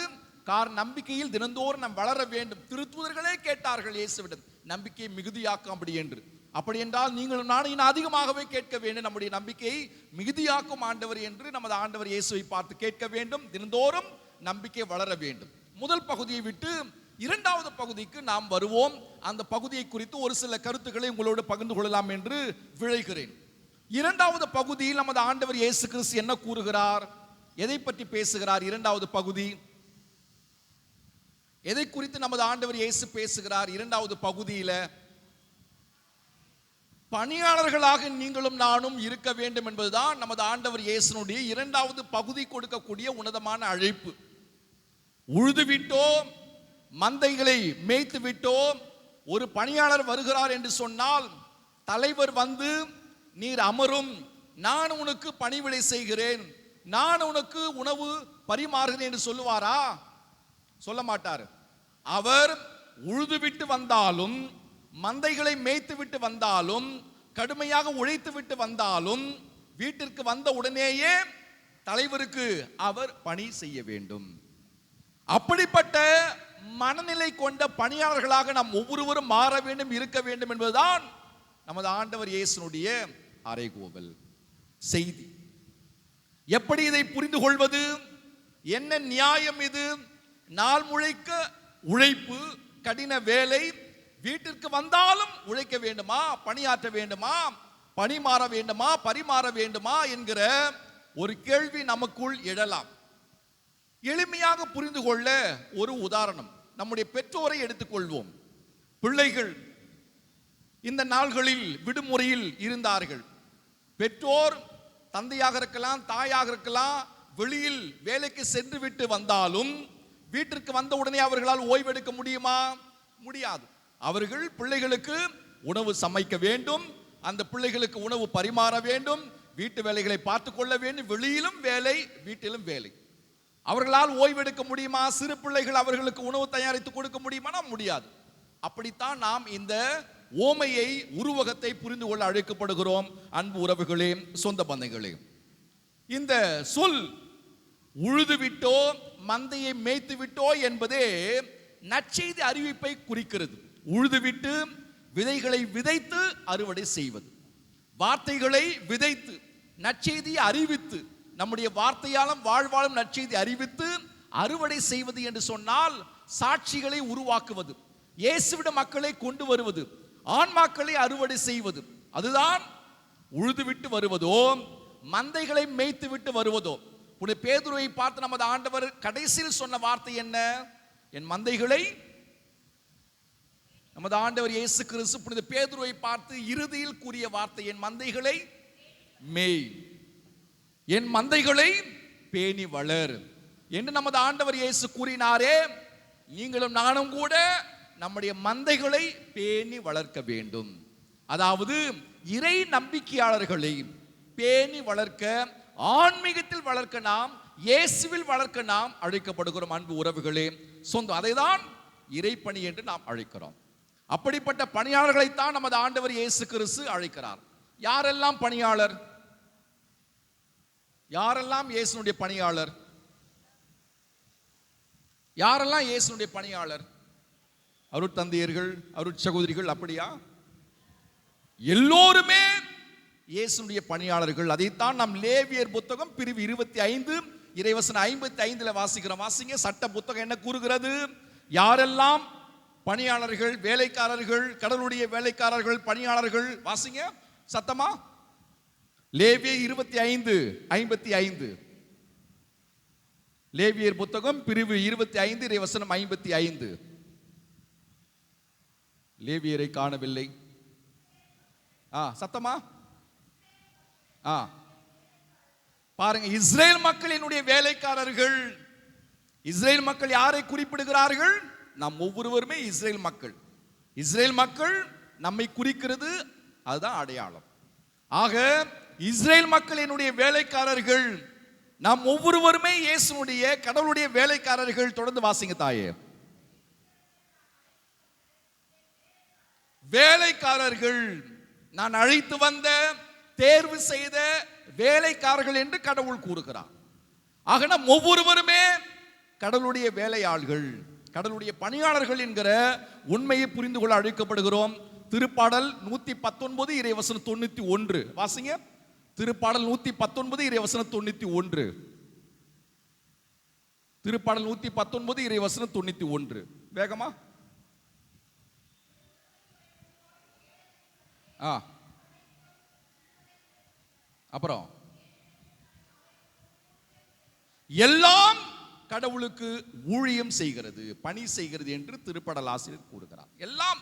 நம்பிக்கையில் தினந்தோறும் நாம் வளர வேண்டும். திருத்தூதர்களே கேட்டார்கள் இயேசுவிடம், நம்பிக்கையை மிகுதியாக்கும் அப்படி என்று. அப்படி என்றால் நீங்களும் நானும் இன்னும் அதிகமாகவே கேட்க வேண்டும். நம்முடைய நம்பிக்கையை மிகுதியாக்கும் ஆண்டவர் என்று நமது ஆண்டவர் இயேசுவை பார்த்து கேட்க வேண்டும். தினந்தோறும் நம்பிக்கை வளர வேண்டும். முதல் பகுதியை விட்டு 2வது பகுதிக்கு நாம் வருவோம். அந்த பகுதியை குறித்து ஒரு சில கருத்துக்களை உங்களோடு பகிர்ந்து கொள்ளலாம் என்று விழைகிறேன். 2வது பகுதியில் நமது ஆண்டவர் இயேசு கிறிஸ்து என்ன கூறுகிறார், எதை பற்றி பேசுகிறார்? 2வது பகுதி எதை குறித்து நமது ஆண்டவர் இயேசு பேசுகிறார்? 2வது பகுதியில பணியாளர்களாக நீங்களும் நானும் இருக்க வேண்டும் என்பதுதான் நமது ஆண்டவர் இயேசுனுடைய 2வது பகுதி கொடுக்கக்கூடிய உன்னதமான அழைப்பு. உழுது விட்டோம், மந்தைகளை மேய்த்து விட்டோம். ஒரு பணியாளர் வருகிறார் என்று சொன்னால் தலைவர் வந்து நீர் அமரும், நான் உனக்கு பணிவிடை செய்கிறேன், நான் உனக்கு உணவு பரிமாறுகிறேன் என்று சொல்லுவாரா? சொல்ல மாட்டார். அவர் உழுது விட்டு வந்தாலும், மந்தைகளை மேய்த்து விட்டு வந்தாலும், கடுமையாக உழைத்து விட்டு வந்தாலும், வீட்டிற்கு வந்த உடனேயே தலைவருக்கு அவர் பணி செய்ய வேண்டும். அப்படிப்பட்ட மனநிலை கொண்ட பணியாளர்களாக நாம் ஒவ்வொருவரும் மாற வேண்டும், இருக்க வேண்டும் என்பதுதான் நமது ஆண்டவர் இயேசுனுடைய அறைகூவல் செய்தி. எப்படி இதை புரிந்து கொள்வது? என்ன நியாயம் இது? நாள் முழுக்க உழைப்பு, கடின வேலை, வீட்டிற்கு வந்தாலும் உழைக்க வேண்டுமா, பணியாற்ற வேண்டுமா, பணி மாற வேண்டுமா, பரிமாற வேண்டுமா என்கிற ஒரு கேள்வி நமக்குள் எழலாம். எளிமையாக புரிந்து கொள்ள ஒரு உதாரணம், நம்முடைய பெற்றோரை எடுத்துக்கொள்வோம். பிள்ளைகள் இந்த நாள்களில் விடுமுறையில் இருந்தார்கள். பெற்றோர் தந்தையாக இருக்கலாம், தாயாக இருக்கலாம், வெளியில் வேலைக்கு சென்று விட்டு வந்தாலும் வீட்டிற்கு வந்த உடனே அவர்களால் ஓய்வெடுக்க முடியுமா? முடியாது. அவர்கள் பிள்ளைகளுக்கு உணவு சமைக்க வேண்டும், அந்த பிள்ளைகளுக்கு உணவு பரிமாற வேண்டும், வீட்டு வேலைகளை பார்த்து கொள்ள வேண்டும். வெளியிலும் வேலை, வீட்டிலும் வேலை. அவர்களால் ஓய்வெடுக்க முடியுமா? சிறு பிள்ளைகள் அவர்களுக்கு உணவு தயாரித்து கொடுக்க முடியுமா? முடியாது. அப்படித்தான் நாம் இந்த ஓமையை, உருவகத்தை புரிந்து கொள்ள அழைக்கப்படுகிறோம். அன்பு உறவுகளே, சொந்த பந்தங்களே, இந்த சொல் உழுது விட்டோ, மந்தையை மேய்த்து விட்டோ என்பதே நற்செய்தி அறிவிப்பை குறிக்கிறது. உழுது விட்டு விதைகளை விதைத்து அறுவடை செய்வது, வார்த்தைகளை விதைத்து நற்செய்தியை அறிவித்து, நம்முடைய வார்த்தையாலும் வாழ்வாலும் நற்செய்தி அறிவித்து அறுவடை செய்வது என்று சொன்னால் சாட்சிகளை உருவாக்குவது, இயேசுவிட மக்களை கொண்டு வருவது, ஆன்மாக்களை அறுவடை செய்வது. அதுதான் உழுது விட்டு வருவதோ, மந்தைகளை மேய்த்து விட்டு வருவதோ. புனித பேதுருவை பார்த்து நமது ஆண்டவர் கடைசியில் சொன்ன வார்த்தை என்ன? என் மந்தைகளை, நமது ஆண்டவர் இயேசு கிறிஸ்து புனித பேதுருவை பார்த்து இறுதியில் கூறிய வார்த்தை, என் மந்தைகளை மேய், என் மந்தைகளை பேணி வளர் என்று நமது ஆண்டவர் இயேசு கூறினாரே. நீங்களும் நானும் கூட நம்முடைய மந்தைகளை பேணி வளர்க்க வேண்டும். அதாவது இறை நம்பிக்கையாளர்களை பேணி வளர்க்க, ஆன்மீகத்தில் வளர்க்க, நாம் இயேசுவில் வளர்க்க நாம் அழைக்கப்படுகிறோம். அன்பு உறவுகளே, சொந்தம் அதைதான் இறைப்பணி என்று நாம் அழைக்கிறோம். அப்படிப்பட்ட பணியாளர்களைத்தான் நமது ஆண்டவர் இயேசு கிறிஸ்து அழைக்கிறார். யாரெல்லாம் பணியாளர்? யாரெல்லாம் இயேசுனுடைய பணியாளர்? யாரெல்லாம் இயேசுனுடைய பணியாளர்? அருட்தந்தையர்கள், அருட்சகோதரிகள், அப்படியா? எல்லோருமே இயேசுனுடைய பணியாளர்கள். அதைத்தான் நாம் லேவியர் புத்தகம் பிரிவு 25 இறைவசனம் 55 வாசிக்கிறோம். வாசிங்க. சட்ட புத்தகம் என்ன கூறுகிறது? யாரெல்லாம் பணியாளர்கள், வேலைக்காரர்கள், கடவுளுடைய வேலைக்காரர்கள், பணியாளர்கள்? வாசிங்க சத்தமா. லேவியர் 25:55. லேவியர் புத்தகம் பிரிவு 25 இறைவசனம் 55. லேவியரை காணவில்லை. சத்தமா பாருங்க. இஸ்ரேல் மக்களினுடைய வேலைக்காரர்கள். இஸ்ரேல் மக்கள் யாரை குறிப்பிடுகிறார்கள்? நாம் ஒவ்வொருவருமே இஸ்ரேல் மக்கள். இஸ்ரேல் மக்கள் நம்மை குறிக்கிறது, அதுதான் அடையாளம். ஆக இஸ்ரேல் மக்கள் என்னுடைய வேலைக்காரர்கள், நாம் ஒவ்வொருவருமே இயேசுனுடைய கடவுளுடைய வேலைக்காரர்கள். தொடர்ந்து வாசிங்க தாயே. வேலைக்காரர்கள், நான் அழைத்து வந்த தேர்வு செய்த வேலைக்காரர்கள் என்று கடவுள் கூறுகிறார். ஆக நாம் ஒவ்வொருவருமே கடவுளுடைய வேலையாள்கள், கடவுளுடைய பணியாளர்கள் என்கிற உண்மையை புரிந்து கொள்ள அழைக்கப்படுகிறோம். திருப்பாடல் 119 இறைவசனம் 91 வாசிங்க. திருப்பாடல் 119 இறைவசனம் 91. திருப்பாடல் 119 இறைவசனம் 91. வேகமா. அப்புறம் எல்லாம் கடவுளுக்கு ஊழியம் செய்கிறது, பணி செய்கிறது என்று திருப்பாடல் ஆசிரியர் கூறுகிறார். எல்லாம்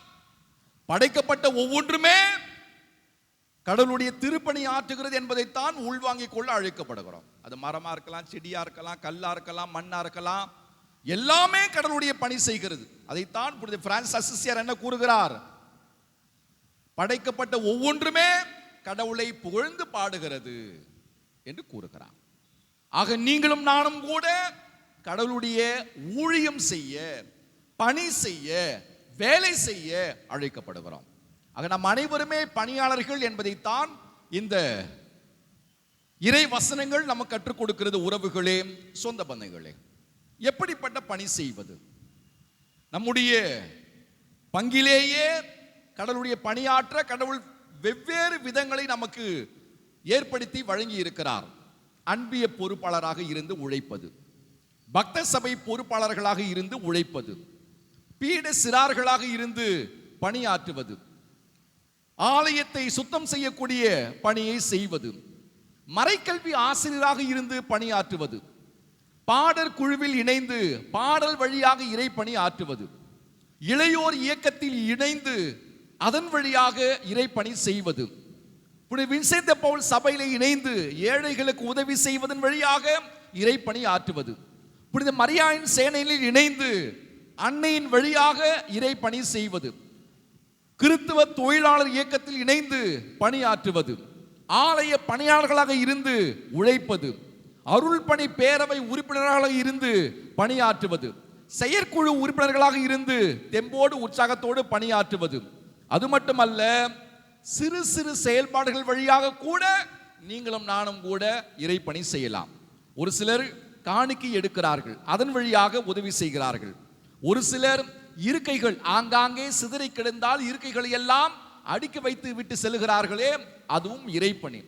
படைக்கப்பட்ட ஒவ்வொன்றுமே கடவுளுடைய திருப்பணி ஆற்றுகிறது என்பதைத்தான் உள்வாங்கிக் கொள்ள அழைக்கப்படுகிறோம். அது மரமா இருக்கலாம், செடியா இருக்கலாம், கல்லா இருக்கலாம், மண்ணா இருக்கலாம், எல்லாமே கடவுளுடைய பணி செய்கிறது. அதைத்தான் புனித பிரான்சிஸ் அசிசியார் என்ன கூறுகிறார்? படைக்கப்பட்ட ஒவ்வொன்றுமே கடவுளை புகழ்ந்து பாடுகிறது என்று கூறுகிறார். ஆக நீங்களும் நானும் கூட கடவுளுடைய ஊழியம் செய்ய, பணி செய்ய, வேலை செய்ய அழைக்கப்படுகிறோம். ஆக நம் அனைவருமே பணியாளர்கள் என்பதைத்தான் இந்த இறை வசனங்கள் நமக்கு கற்றுக் கொடுக்கிறது. உறவுகளே, சொந்த பந்தங்களே, எப்படிப்பட்ட பணி செய்வது? நம்முடைய பங்கிலேயே கடவுளுடைய பணியாற்ற கடவுள் வெவ்வேறு விதங்களை நமக்கு ஏற்படுத்தி வழங்கி இருக்கிறார். அன்பிய பொறுப்பாளராக இருந்து உழைப்பது, பக்த சபை பொறுப்பாளர்களாக இருந்து உழைப்பது, பீட சிறார்களாக இருந்து பணியாற்றுவது, ஆலயத்தை சுத்தம் செய்யக்கூடிய பணியை செய்வது, மறைக்கல்வி ஆசிரியராக இருந்து பணியாற்றுவது, பாடற் குழுவில் இணைந்து பாடல் வழியாக இறை பணி ஆற்றுவது, இளையோர் இயக்கத்தில் இணைந்து அதன் வழியாக இறைப்பணி செய்வது, புனித வின்சென்ட் தி பவுல் சபையிலே இணைந்து ஏழைகளுக்கு உதவி செய்வதன் வழியாக இறைப்பணி ஆற்றுவது, புனித மரியாயின் சேனையில் இணைந்து அன்னையின் வழியாக இறைப்பணி செய்வது, கிறித்துவ தொழிலாளர் இயக்கத்தில் இணைந்து பணியாற்றுவது, ஆலய பணியாளர்களாக இருந்து உழைப்பது, அருள் பணி பேரவை உறுப்பினர்களாக இருந்து பணியாற்றுவது, செயற்குழு உறுப்பினர்களாக இருந்து தெம்போடு உற்சாகத்தோடு பணியாற்றுவது. அது மட்டுமல்ல, சிறு சிறு செயல்பாடுகள் வழியாக கூட நீங்களும் நானும் கூட இறைப்பணி செய்யலாம். ஒரு சிலர் காணிக்கை எடுக்கிறார்கள், அதன் வழியாக உதவி செய்கிறார்கள். ஒரு சிலர் இருக்கைகள் ஆங்காங்கே சிதறி கிடந்தால் இருக்கைகளை எல்லாம் அடுக்கி வைத்து விட்டு செல்கிறார்களே, அதுவும் இறைப்பணி.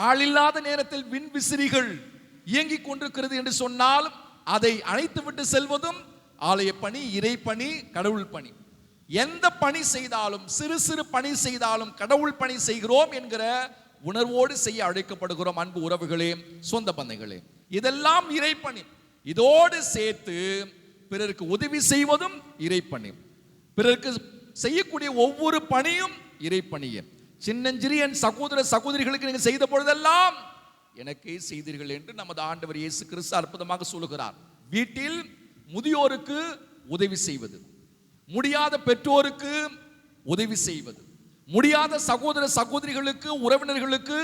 ஆளில்லாத நேரத்தில் விண் விசிறிகள் இயங்கிக் கொண்டிருக்கிறது என்று சொன்னால் அதை அணைத்து விட்டு செல்வதும் ஆலய பணி, இறைப்பணி, கடவுள் பணி. எந்த பணி செய்தாலும், சிறு சிறு பணி செய்தாலும் கடவுள் பணி செய்கிறோம் என்கிற உணர்வோடு செய்ய அழைக்கப்படுகிறோம். அன்பு உறவுகளே, சொந்த பந்தங்களே, இதெல்லாம் இறைப்பணி. இதோடு சேர்த்து பிறருக்கு உதவி செய்வதும் இறைப்பணி. பிறருக்கு செய்யக்கூடிய ஒவ்வொரு பணியும் இறைப்பணியே. சின்னஞ்சிறு என் சகோதர சகோதரிகளுக்கு நீங்கள் செய்த பொழுதெல்லாம் எனக்கே செய்தீர்கள் என்று நமது ஆண்டவர் இயேசு கிறிஸ்து அற்புதமாக சொல்லுகிறார். வீட்டில் முதியோருக்கு உதவி செய்வது, முடியாத பெற்றோருக்கு உதவி செய்வது, முடியாத சகோதர சகோதரிகளுக்கு உறவினர்களுக்கு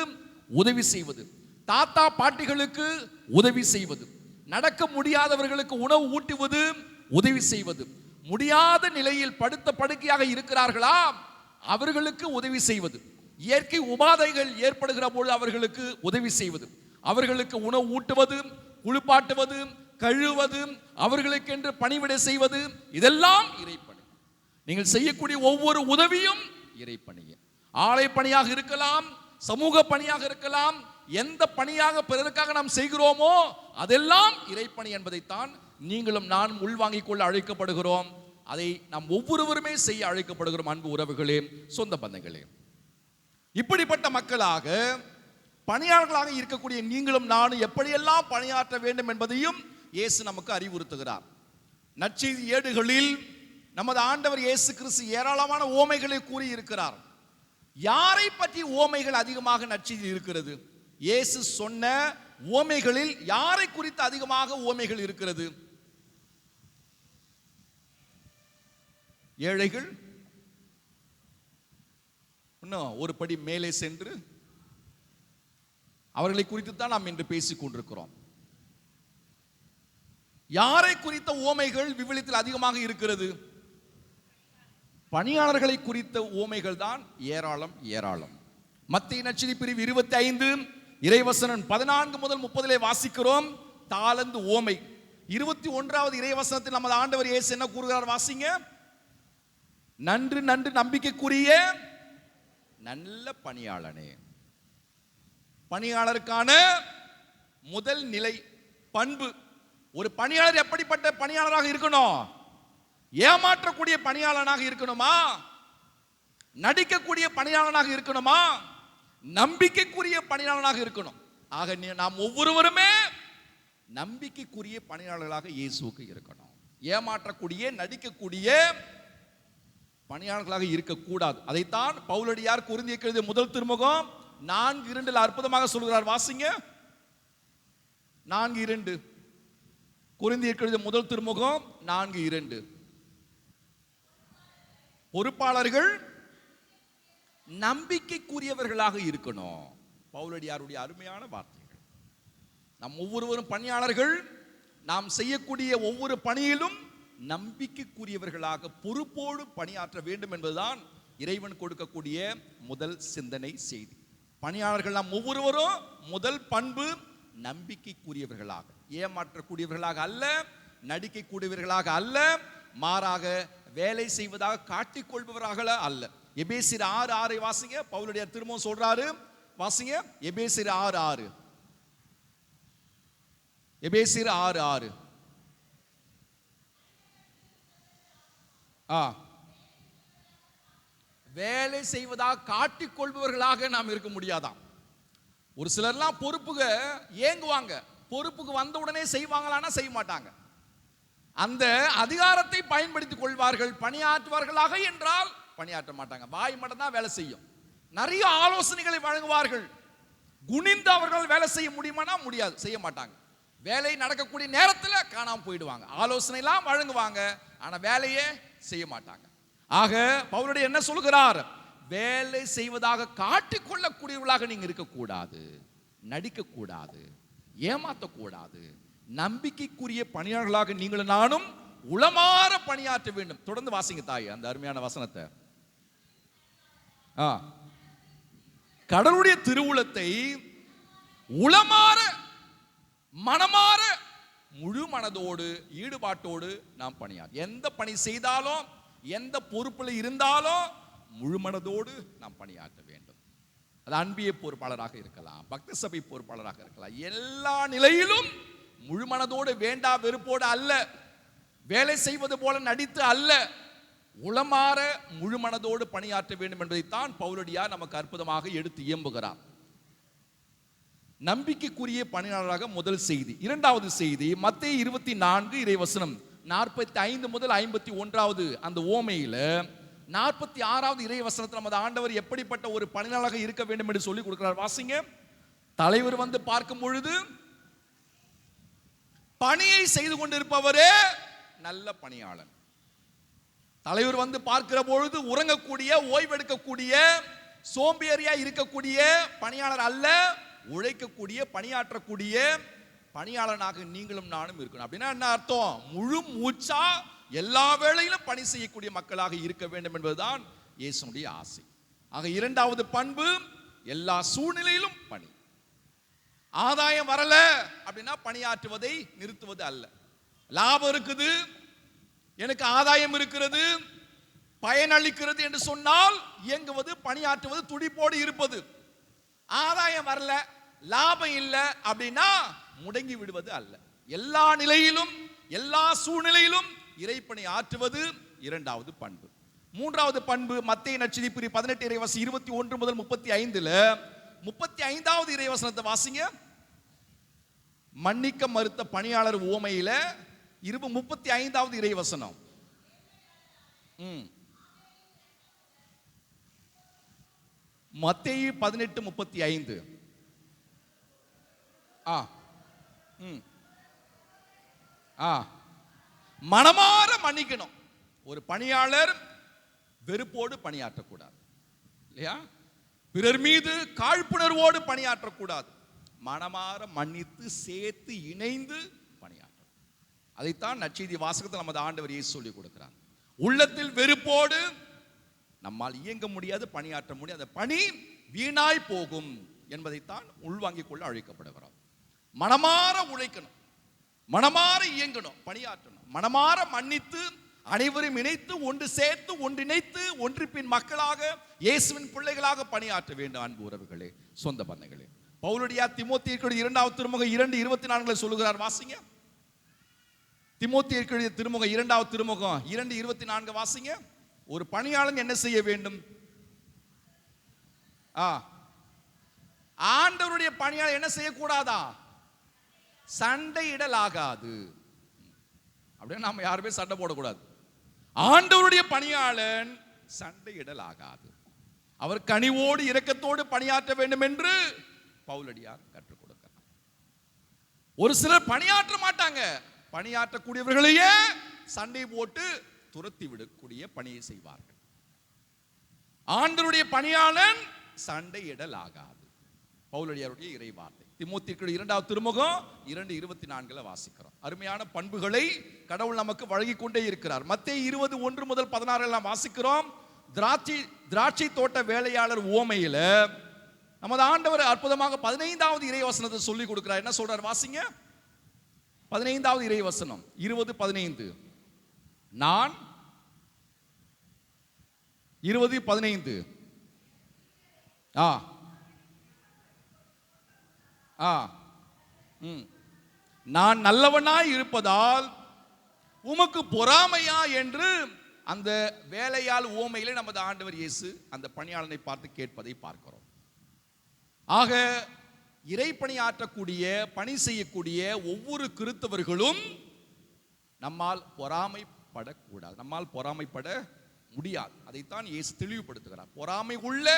உதவி செய்வது, தாத்தா பாட்டிகளுக்கு உதவி செய்வது, நடக்க முடியாதவர்களுக்கு உணவு ஊட்டுவது, உதவி செய்வது, முடியாத நிலையில் படுத்த படுக்கையாக இருக்கிறார்களா அவர்களுக்கு உதவி செய்வது, இயற்கை உபாதைகள் ஏற்படுகிற போது அவர்களுக்கு உதவி செய்வது, அவர்களுக்கு உணவு ஊட்டுவது, குளிப்பாட்டுவது, கழுவது, அவர்களுக்கென்று பணிவிடை செய்வது, இதெல்லாம் இறைப்பணி. நீங்கள் செய்யக்கூடிய ஒவ்வொரு உதவியும் இறைப்பணியே. ஆலய பணியாக இருக்கலாம், சமூக பணியாக இருக்கலாம், எந்த பணியாக பிறருக்காக நாம் செய்கிறோமோ அதெல்லாம் இறைப்பணி என்பதைத்தான் நீங்களும் நானும் உள்வாங்கிக் கொள்ள அழைக்கப்படுகிறோம். அதை நாம் ஒவ்வொருவருமே செய்ய அழைக்கப்படுகிறோம். அன்பு உறவுகளே, சொந்த பந்தங்களே, இப்படிப்பட்ட மக்களாக பணியாளர்களாக இருக்கக்கூடிய நீங்களும் நானும் எப்படியெல்லாம் பணியாற்ற வேண்டும் என்பதையும் இயேசு நமக்கு அறிவுறுத்துகிறார். நற்செய்தி ஏடுகளில் நமது ஆண்டவர் இயேசு கிறிஸ்து ஏராளமான ஓமைகளை கூறி இருக்கிறார். யாரை பற்றி ஓமைகள் அதிகமாக நற்செய்தி இருக்கிறது? இயேசு சொன்ன ஓமைகளில் யாரை குறித்து அதிகமாக ஓமைகள் இருக்கிறது? ஏழைகள், இன்னும் ஒரு படி மேலே சென்று அவர்களை குறித்து தான் நாம் இன்று பேசிக் கொண்டிருக்கிறோம். யாரை குறித்த உவமைகள் விவிலியத்தில் அதிகமாக இருக்கிறது? பணியாளர்களை குறித்த உவமைகள் தான் ஏராளம் ஏராளம். மத்தேயு நற்செய்தி பிரிவு 25 இறைவசனம் 14 முதல் 30 வாசிக்கிறோம். தாலந்து உவமை 21வது இறைவசனத்தில் நமது ஆண்டவர் இயேசு என்ன கூறுகிறார்? வாசிங்க. நன்று நன்று நம்பிக்கைக்குரிய நல்ல பணியாளனே. பணியாளருக்கான முதல் நிலை பண்பு. ஒரு பணியாளர் எப்படிப்பட்ட பணியாளராக இருக்கணும்? ஏமாற்றக்கூடிய பணியாளனாக இருக்கணுமா? நடிக்கக்கூடிய பணியாளனாக இருக்கணுமா? நம்பிக்கைக்குரிய பணியாளனாக இருக்கணும். ஆக நாம் ஒவ்வொருவருமே நம்பிக்கைக்குரிய பணியாளர்களாக இயேசுவுக்கு இருக்கணும். ஏமாற்றக்கூடிய நடிக்கக்கூடிய பணியாளர்களாக இருக்கக்கூடாது. அதைத்தான் பவுலடியார் கொரிந்தியருக்கு எழுதிய முதல் திருமுகம் 4:2 அற்புதமாக சொல்கிறார். வாசிங்க. 4:2 கொரிந்தியருக்கு எழுதிய முதல் திருமுகம் 4:2. பொறுப்பாளர்கள் நம்பிக்கைக்குரியவர்களாக இருக்கணும். பவுலடியாருடைய அருமையான வார்த்தைகள். நம் ஒவ்வொருவரும் பணியாளர்கள். நாம் செய்யக்கூடிய ஒவ்வொரு பணியிலும் நம்பிக்கைக்குரியவர்களாக பொறுப்போடு பணியாற்ற வேண்டும் என்பதுதான் இறைவன் கொடுக்கக்கூடிய முதல் சிந்தனை செய்தி. பணியாளர்கள் நாம் ஒவ்வொருவரும் முதல் பண்பு நம்பிக்கைக்குரியவர்களாக, ஏமாற்றக்கூடியவர்களாக அல்ல, நடிக்கக்கூடியவர்களாக அல்ல, மாறாக வேலை செய்வதாக காட்டிக்கொள்பவராக அல்ல. எபேசியர் 6:6 வாசிங்க. பவுலுடைய திரும்பவும் சொல்றாரு. வாசிங்க. எபேசியர் 6:6. எபேசியர் 6:6. வேலை செய்வதாக காட்டிக்கொள்பவர்களாக நாம் இருக்க முடியாதாம். ஒரு சிலர்லாம் பொறுப்புக ஏங்குவாங்க. பொறுப்புக்கு வந்த உடனே செய்வாங்களான்னா செய்ய மாட்டாங்க. அந்த அதிகாரத்தை பயன்படுத்திக் கொள்வார்கள். பணியாற்றுவார்களாக என்றால் பணியாற்ற மாட்டாங்க. வாய் மட்டும் தான் வேலை செய்யும். நிறைய ஆலோசனைகளை வழங்குவார்கள். குனிந்து அவர்கள் வேலை செய்ய முடியுமானா முடியாது, செய்ய மாட்டாங்க. வேலை நடக்கக்கூடிய நேரத்தில் காணாம போயிடுவாங்க. ஆலோசனை எல்லாம் வழங்குவாங்க, ஆனா வேலையே செய்ய மாட்டாங்க. ஆக பவுலுடைய என்ன சொல்கிறார்? வேலை செய்வதாக காட்டிக்கொள்ளக்கூடியவர்களாக நீங்க இருக்கக்கூடாது, நடிக்கக்கூடாது, ஏமாற்றக்கூடாது. நம்பிக்கைக்குரிய பணியாளர்களாக நீங்களும் நானும் உளமாற பணியாற்ற வேண்டும். தொடர்ந்து வாசிங்க தாய் அந்த அருமையான வசனத்தை. கடவுளுடைய திருவுளத்தை உளமாற மனமாற முழு மனதோடு ஈடுபாட்டோடு நாம் பணியாற்ற, எந்த பணி செய்தாலும் எந்த பொறுப்பில் இருந்தாலும் முழு மனதோடு நாம் பணியாற்ற வேண்டும். அது அன்பிய பொறுப்பாளராக இருக்கலாம், பக்த சபை பொறுப்பாளராக இருக்கலாம். எல்லா நிலையிலும் முழு மனதோடு, வேண்டா வெறுப்போடு அல்ல, வேலை செய்வது போல நடித்து அல்ல, உளமாற முழு மனதோடு பணியாற்ற வேண்டும் என்பதைத்தான் பவுலடியார் நமக்கு அற்புதமாக எடுத்து இயம்புகிறார். நம்பிக்கைக்குரிய பணியாளராக முதல் செய்தி. இரண்டாவது செய்தி மத்தேயு 24 இறைவசனம் 45 முதல் 51 அந்த ஓமையில 46வது இறைவசனத்தில் நமது ஆண்டவர் எப்படிப்பட்ட ஒரு பணியாளராக இருக்க வேண்டும் என்று சொல்லி கொடுக்கிறார். வாசிங்க. தலைவர் வந்து பார்க்கும் பொழுது பணியை செய்து கொண்டிருப்பவரே நல்ல பணியாளன். தலைவர் வந்து பார்க்கிற பொழுது உறங்கக்கூடிய, ஓய்வெடுக்கக்கூடிய, சோம்பேறியா இருக்கக்கூடிய பணியாளர் அல்ல, உழைக்கக்கூடிய, பணியாற்றக்கூடிய பணியாளனாக நீங்களும் நானும் இருக்கணும். அப்படின்னா என்ன அர்த்தம்? முழு மூச்சா எல்லா வேளையிலும் பணி செய்யக்கூடிய மக்களாக இருக்க வேண்டும் என்பதுதான் இயேசுனுடைய ஆசை. ஆக இரண்டாவது பண்பு, எல்லா சூழ்நிலையிலும் பணி. ஆதாயம் வரல அப்படின்னா பணியாற்றுவதை நிறுத்துவது அல்ல. லாபம் இருக்குது, எனக்கு ஆதாயம் இருக்கிறது, பயனளிக்கிறது என்று சொன்னால் இயங்குவது, பணியாற்றுவது, துடிப்போடு இருப்பது. ஆதாயம் வரல, லாபம் இல்லை அப்படின்னா முடங்கி விடுவது அல்ல. எல்லா நிலையிலும் எல்லா சூழ்நிலையிலும் இறைப்பணி ஆற்றுவது இரண்டாவது பண்பு. மூன்றாவது பண்பு மத்தேயு நற்செய்தி பிரிவு 18 இறைவசனம் 21 முதல் 35ல 35வது இறைவசனத்தை வாசிங்க. மன்னிக்க மறுத்த பணியாளர் உவமையில 35வது இறைவசனம். மத்தேயு 18:35. மனமாற மன்னிக்கணும். ஒரு பணியாளர் வெறுப்போடு பணியாற்றக்கூடாது இல்லையா? பிறர் மீது காழ்ப்புணர்வோடு பணியாற்றக்கூடாது. மனமாற மன்னித்து சேர்த்து இணைந்து பணியாற்றணும். அதைத்தான் நற்செய்தி வாசகத்தில் நமது ஆண்டவர் இயேசு சொல்லிக் கொடுக்கிறார். உள்ளத்தில் வெறுப்போடு நம்மால் இயங்க முடியாது, பணியாற்ற முடியாது, அந்த பணி வீணாய் போகும் என்பதைத்தான் உள்வாங்கிக் கொள்ள அழைக்கப்படுகிறோம். மனமாற உழைக்கணும், மனமாற இயங்கணும், பணியாற்றணும், மனமாற மன்னித்து அனைவரும் இணைத்து ஒன்று சேர்த்து ஒன்றிணைத்து ஒன்றிப்பின் மக்களாக இயேசுவின் பிள்ளைகளாக பணியாற்ற வேண்டும். அன்பு உறவுகளே, சொந்த பந்தங்களே, பவுலடியார் தீமோத்தேயுக்கு 2 திருமுகம் 2:24 சொல்லுகிறார். வாசிங்க. தீமோத்தேயுக்கு திருமுகம் 2 திருமுகம் 2:24 வாசிங்க. ஒரு பணியாளன் என்ன செய்ய வேண்டும்? ஆண்டவருடைய பணியாளர் என்ன செய்யக்கூடாதா? சண்டையிடலாகாது. அப்படியே நாம யாருமே சண்டை போடக்கூடாது. ஆண்டவருடைய பணியாளன் சண்டையிடலாகாது. அவர் கனிவோடு இரக்கத்தோடு பணியாற்ற வேண்டும் என்று பவுலடியார் கற்றுக் கொடுக்கிறார். ஒரு சிலர் பணியாற்ற மாட்டாங்க, பணியாற்றக்கூடியவர்களையே சண்டை போட்டு துரத்தி விடக்கூடிய பணியை செய்வார்கள். ஆண்டவருடைய பணியாளன் சண்டையிடலாகாது. பவுலடியாருடைய இறைவார்த்தை தீமோத்தேயுக்கு 2 திருமுகம் 2:24 வாசிக்கிறோம். அருமையான பண்புகளை கடவுள் நமக்கு வழங்கி கொண்டே இருக்கிறார். மத்தேயு 20:1-16 வாசிக்கிறோம். திராட்சை தோட்ட வேலையாளர் உவமையில நமது ஆண்டவர் அற்புதமாக 15வது இறைவசனத்தை சொல்லி கொடுக்கிறார். என்ன சொல்றார்? வாசிங்க. 15வது இறைவசனம் 20:15. நான் 20:15 நான் நல்லவனாய் இருப்பதால் உமக்கு பொறாமையா என்று அந்த வேலையால் உவமையிலே நமது ஆண்டவர் இயேசு அந்த பணியாளனை பார்த்து கேட்பதை பார்க்கிறோம். ஆக இறைப்பணியாற்றக்கூடிய பணி செய்யக்கூடிய ஒவ்வொரு கிறிஸ்தவர்களும் நம்மால் பொறாமைப்படக்கூடாது, நம்மால் பொறாமைப்பட முடியாது. அதைத்தான் இயேசு தெளிவுபடுத்துகிறார். பொறாமை உள்ள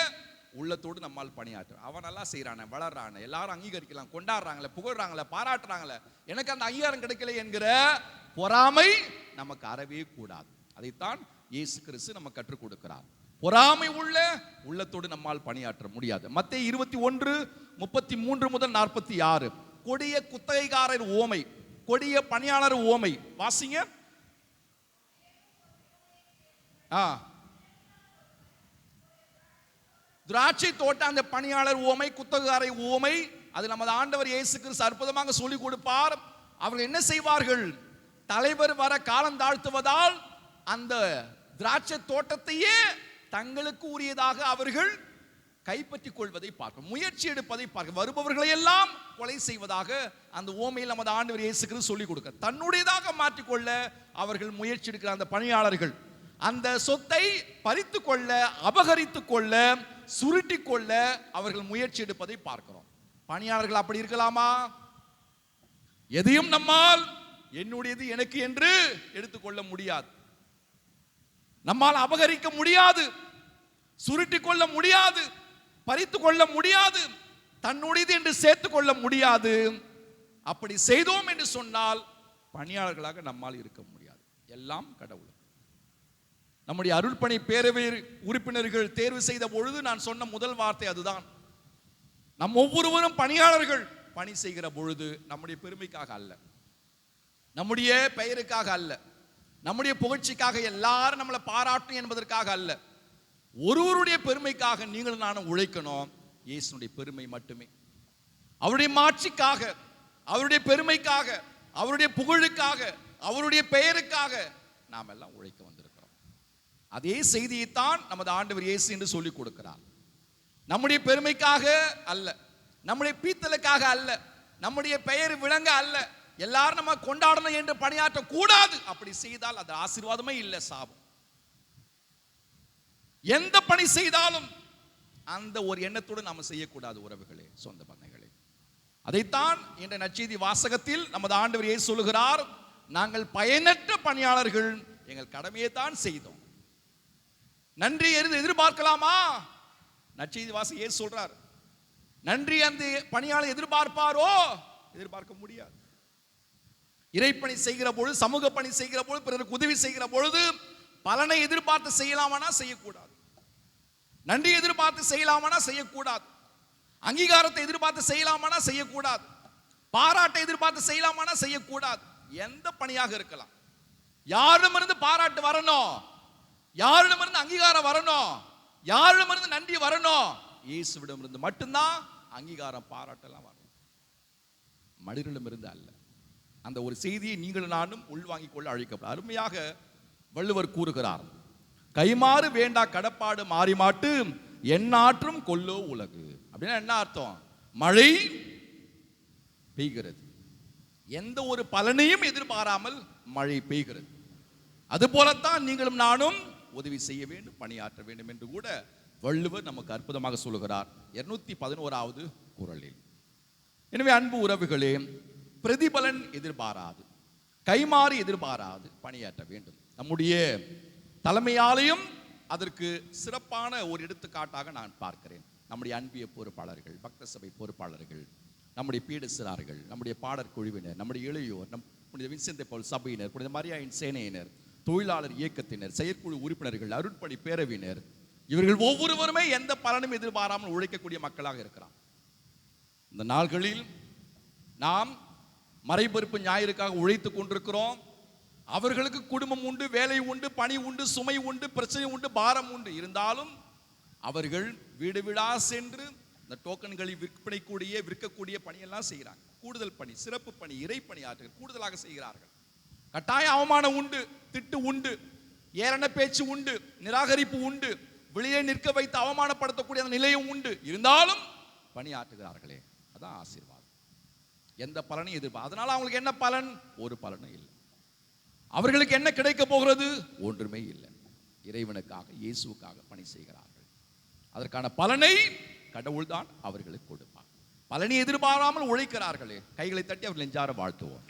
உள்ளத்தோடு நம்மால் பணியாற்ற. அவன் நல்லா செய்யறானே, வளர்றானே, எல்லாரும் அங்கீகரிக்கலாம், கொண்டாடுறாங்களே, புகழ்றாங்களே, பாராட்டுறாங்களே, எனக்கு அந்த அங்கீகாரம் கிடைக்கல என்கிற பொறாமை நமக்கு அறவே கூடாது. அதைத்தான் இயேசு கிறிஸ்து நமக்கு கற்றுக் கொடுக்கிறார். பொறாமை உள்ள உள்ளத்தோடு நம்மால் பணியாற்ற முடியாது. மத்தேயு 21:33-46 கொடிய குத்தகைக்காரர் உவமை, கொடிய பணியாளர் உவமை வாசிங்க. திராட்சை தோட்ட அந்த பணியாளர் உவமை, குத்தகைக்காரர் உவமை, அது நமது ஆண்டவர் இயேசு கிறிஸ்து அற்புதமாக சொல்லிக் கொடுப்பார். அவர்கள் என்ன செய்வார்கள்? தலைவர் வர காலம் தாழ்த்துவதால் அந்த திராட்சை தோட்டத்தையே தங்களுக்கு உரியதாக அவர்கள் கைப்பற்றிக் கொள்வதை பார்க்க, முயற்சி எடுப்பதை பார்க்க, வருபவர்களை எல்லாம் கொலை செய்வதாக அந்த உவமையில் நமது ஆண்டவர் இயேசு கிறிஸ்து சொல்லிக் கொடுக்க, தன்னுடையதாக மாற்றிக்கொள்ள அவர்கள் முயற்சி எடுக்கிற அந்த பணியாளர்கள் அந்த சொத்தை பறித்து கொள்ள, அபகரித்து கொள்ள, சுருட்டி கொள்ள அவர்கள் முயற்சி எடுப்பதை பார்க்கிறோம். பணியாளர்கள் அப்படி இருக்கலாமா? எதையும் நம்மால் என்னுடையது எனக்கு என்று எடுத்துக்கொள்ள முடியாது, நம்மால் அபகரிக்க முடியாது, சுருட்டி கொள்ள முடியாது, பறித்து கொள்ள முடியாது, தன்னுடையது என்று சேர்த்து கொள்ள முடியாது. அப்படி செய்தோம் என்று சொன்னால் பணியாளர்களாக நம்மால் இருக்க முடியாது. எல்லாம் கடவுள். நம்முடைய அருள்பணி பேரவை உறுப்பினர்கள் தேர்வு செய்த பொழுது நான் சொன்ன முதல் வார்த்தை அதுதான். நம் ஒவ்வொருவரும் பணியாளர்கள். பணி செய்கிற பொழுது நம்முடைய பெருமைக்காக அல்ல, நம்முடைய பெயருக்காக அல்ல, நம்முடைய புகழ்ச்சிக்காக, எல்லாரும் நம்மளை பாராட்டும் என்பதற்காக அல்ல, ஒருவருடைய பெருமைக்காக நீங்களும் நானும் உழைக்கணும். இயேசுனுடைய பெருமை மட்டுமே, அவருடைய மாட்சிக்காக, அவருடைய பெருமைக்காக, அவருடைய புகழுக்காக, அவருடைய பெயருக்காக நாம் எல்லாம் உழைக்க வந்திருக்கிறோம். அதே செய்தியைத்தான் நமது ஆண்டவர் இயேசு என்று சொல்லிக் கொடுக்கிறார். நம்முடைய பெருமைக்காக அல்ல, நம்முடைய பீத்தலுக்காக அல்ல, நம்முடைய பெயர் விளங்க அல்ல, எல்லாரும் நம்ம கொண்டாடணும் என்று பணியாற்ற கூடாது. அப்படி செய்தால் அது ஆசீர்வாதமே இல்லை, சாபம். எந்த பணி செய்தாலும் அந்த ஒரு எண்ணத்தோடு நாம செய்யக்கூடாது உறவுகளே, சொந்த பந்தங்களே. அதைத்தான் இந்த நற்செய்தி வாசகத்தில் நமது ஆண்டவர் இயேசு சொல்லுகிறார், நாங்கள் பயனற்ற பணியாளர்கள், எங்கள் கடமையை தான் செய்தோம். நன்றி எதிர்பார்க்கலாமா? நற்செய்தி வாசகம் இயேசு சொல்றார், நன்றி அந்த பணியாளர் எதிர்பார்ப்பாரோ? எதிர்பார்க்க முடியாது. இறைப்பணி செய்கிற பொழுது, சமூக பணி செய்கிற பொழுது, பிறருக்கு உதவி செய்கிற பொழுது பலனை எதிர்பார்த்து செய்யலாமானா செய்யக்கூடாது. நன்றி எதிர்பார்த்து செய்யலாமானா செய்யக்கூடாது. அங்கீகாரத்தை எதிர்பார்த்து செய்யலாமானா செய்யக்கூடாது. பாராட்டை எதிர்பார்த்து செய்யலாமானா செய்யக்கூடாது. எந்த பணியாக இருக்கலாம், யாரிடமிருந்து பாராட்டு வரணும், யாரிடமிருந்து அங்கீகாரம் வரணும், யாரிடமிருந்து நன்றி வரணும், இயேசுவிடமிருந்து மட்டும்தான் அங்கீகாரம் பாராட்டெல்லாம் வரணும், மனிதனிடமிருந்து அல்ல. அந்த ஒரு செய்தியை நீங்கள் நானும் உள்வாங்கிக் கொள்ள அழைக்கப்படும். அருமையாக வள்ளுவர் கூறுகிறார், கைமாறு வேண்டா கடப்பாடு மாறி மாட்டு எந்நாற்றும் கொல்லோ உலகு. அப்படின்னா என்ன அர்த்தம்? மழை பெய்கிறது, எந்த ஒரு பலனையும் எதிர்பாராமல் மழை பெய்கிறது. அது போலத்தான் நீங்களும் நானும் உதவி செய்ய வேண்டும், பணியாற்ற வேண்டும் என்று கூட வள்ளுவர் நமக்கு அற்புதமாக சொல்லுகிறார் 211வது குறளில். எனவே அன்பு உறவுகளே, பிரதிபலன் எதிர்பாராது, கைமாறு எதிர்பாராது பணியாற்ற வேண்டும். நம்முடைய தலைமையாலையும் அதற்கு சிறப்பான ஒரு எடுத்துக்காட்டாக நான் பார்க்கிறேன். நம்முடைய அன்பிய பொறுப்பாளர்கள், பக்த சபை பொறுப்பாளர்கள், நம்முடைய பீட சிறார்கள், நம்முடைய பாடற் குழுவினர், நம்முடைய இளையோர், நம்முடைய வின்சென்ட் பவுல் சபையினர், புனித மரியாயின் சேனையினர், தொழிலாளர் இயக்கத்தினர், செயற்குழு உறுப்பினர்கள், அருட்பணி பேரவினர், இவர்கள் ஒவ்வொருவருமே எந்த பலனும் எதிர்பாராமல் உழைக்கக்கூடிய மக்களாக இருக்கிறார். இந்த நாள்களில் நாம் மறைபொறுப்பு ஞாயிறுக்காக உழைத்துக் கொண்டிருக்கிறோம். அவர்களுக்கு குடும்பம் உண்டு, வேலை உண்டு, பணி உண்டு, சுமை உண்டு, பிரச்சனை உண்டு, பாரம் உண்டு. இருந்தாலும் அவர்கள் வீடு வீடா சென்று இந்த டோக்கன்களை விற்கக்கூடிய பணியெல்லாம் செய்கிறாங்க. கூடுதல் பணி, சிறப்பு பணி, இறை பணி கூடுதலாக செய்கிறார்கள். கட்டாய அவமானம் உண்டு, திட்டு உண்டு, ஏளன பேச்சு உண்டு, நிராகரிப்பு உண்டு, வெளியே நிற்க வைத்து அவமானப்படுத்தக்கூடிய அந்த நிலையும் உண்டு. இருந்தாலும் பணியாற்றுகிறார்களே, அதான் ஆசீர்வாதம். எந்த பலனையும் எதிர்பார்க்க. அதனால அவங்களுக்கு என்ன பலன்? ஒரு பலனும் இல்லை. அவர்களுக்கு என்ன கிடைக்க போகிறது? ஒன்றுமே இல்லை. இறைவனுக்காக, இயேசுவுக்காக பணி செய்கிறார்கள். அதற்கான பலனை கடவுள் தான் அவர்களுக்கு கொடுப்பார். பலனை எதிர்பாராமல் உழைக்கிறார்களே, கைகளை தட்டி அவர்கள் நெஞ்சார வாழ்த்துவோம்,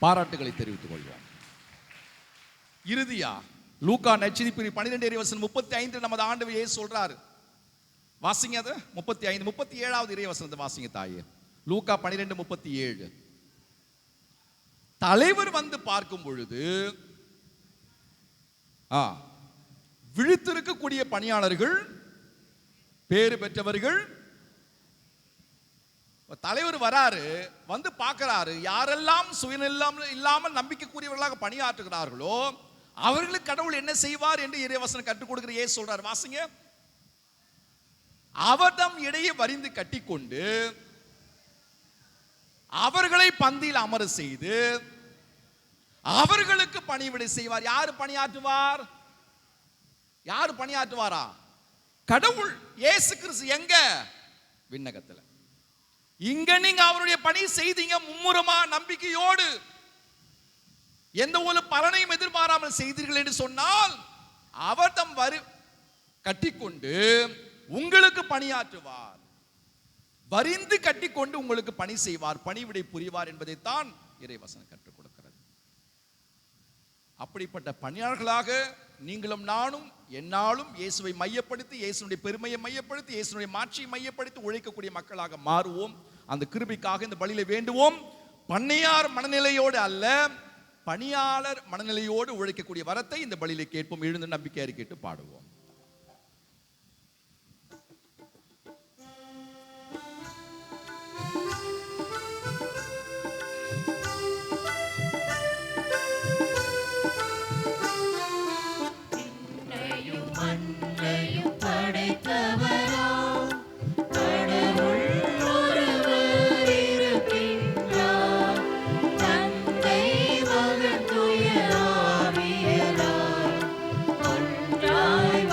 பாராட்டுகளை தெரிவித்துக் கொள்வோம். இறுதியா லூக்கா நற்செய்தி 12:35 நமது ஆண்டவர் இயேசு சொல்றாரு. வாசிங்க அது 35 37வது இறைவசனத்தை வாசிங்க தாயே. லூக்கா 12:37. தலைவர் வந்து பார்க்கும் பொழுது விழித்திருக்கக்கூடிய பணியாளர்கள் பேறு பெற்றவர்கள். தலைவர் வராரு, வந்து பார்க்கிறாரு, யாரெல்லாம் சுயநலம் இல்லாமல் நம்பிக்கைக்குரியவர்களாக பணியாற்றுகிறார்களோ அவர்களுக்கு கடவுள் என்ன செய்வார் என்று இறைவசனம் கற்றுக் கொடுக்கிற இயேசு சொல்றார். வாசிங்க. அவர் தம் இடையே வரிந்து கட்டிக்கொண்டு அவர்களை பந்தியில் அமர செய்து அவர்களுக்கு பணிவிடை செய்வார். யாரு பணியாற்றுவார்? யாரு பணியாற்றுவாரா? கடவுள் இயேசு கிறிஸ்து. எங்க? விண்ணகத்துல. இங்க நீங்க அவருடைய பணி செய்தீங்க மும்முரமா, நம்பிக்கையோடு, எந்த ஒரு பலனையும் எதிர்பாராமல் செய்தீர்கள் என்று சொன்னால் அவர் தம் கட்டிக்கொண்டு உங்களுக்கு பணியாற்றுவார், வரிந்து கட்டிக்கொண்டு உங்களுக்கு பணி செய்வார், பணிவிடை புரிவார் என்பதைத்தான் இறைவசனம் கற்றுக் கொடுக்கிறது. அப்படிப்பட்ட பணியாளர்களாக நீங்களும் நானும் என்னாலும் இயேசுவை மையப்படுத்தி, இயேசுடைய பெருமையை மையப்படுத்தி, இயேசுடைய மாட்சியை மையப்படுத்தி உழைக்கக்கூடிய மக்களாக மாறுவோம். அந்த கிருபைக்காக இந்த பலியில வேண்டுவோம். பண்ணையார் மனநிலையோடு அல்ல, பணியாளர் மனநிலையோடு உழைக்கக்கூடிய வரத்தை இந்த பலியில கேட்போம். எழுந்து நம்பிக்கை அறிக்கையிட்டு பாடுவோம். வாய்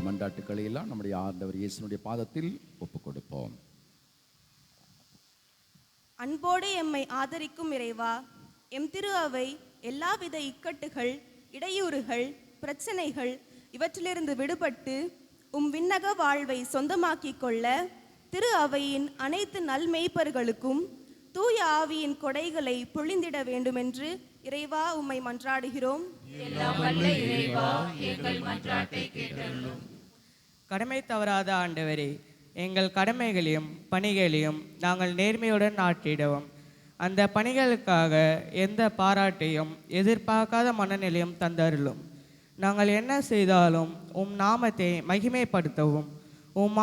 நம்முடைய மன்றாட்டுக்களை எல்லாம் நம்முடைய ஆண்டவர் இயேசுனுடைய பாதத்தில் ஒப்புக் கொடுப்போம். அன்போடு எம்மை ஆதரிக்கும் இறைவா, எம் திரு அவை எல்லாவித இக்கட்டுகள், இடையூறுகள், பிரச்சனைகள் இவற்றிலிருந்து விடுபட்டு விண்ணக வாழ்வை சொந்தமாக்கிக் கொள்ள திரு அவையின் அனைத்து நல்மெய்ப்பர்களுக்கும் தூய ஆவியின் கொடைகளை பொழிந்திட வேண்டுமென்று இறைவா உம்மை மன்றாடுகிறோம். கடமை தவறாத ஆண்டவரே, எங்கள் கடமைகளையும் பணிகளையும் நாங்கள் நேர்மையுடன் ஆற்றிடவும், அந்த பணிகளுக்காக எந்த பாராட்டையும் எதிர்பார்க்காத மனநிலையும் தந்தருளும். நாங்கள் என்ன செய்தாலும் நாமத்தை மகிமைப்படுத்தவும்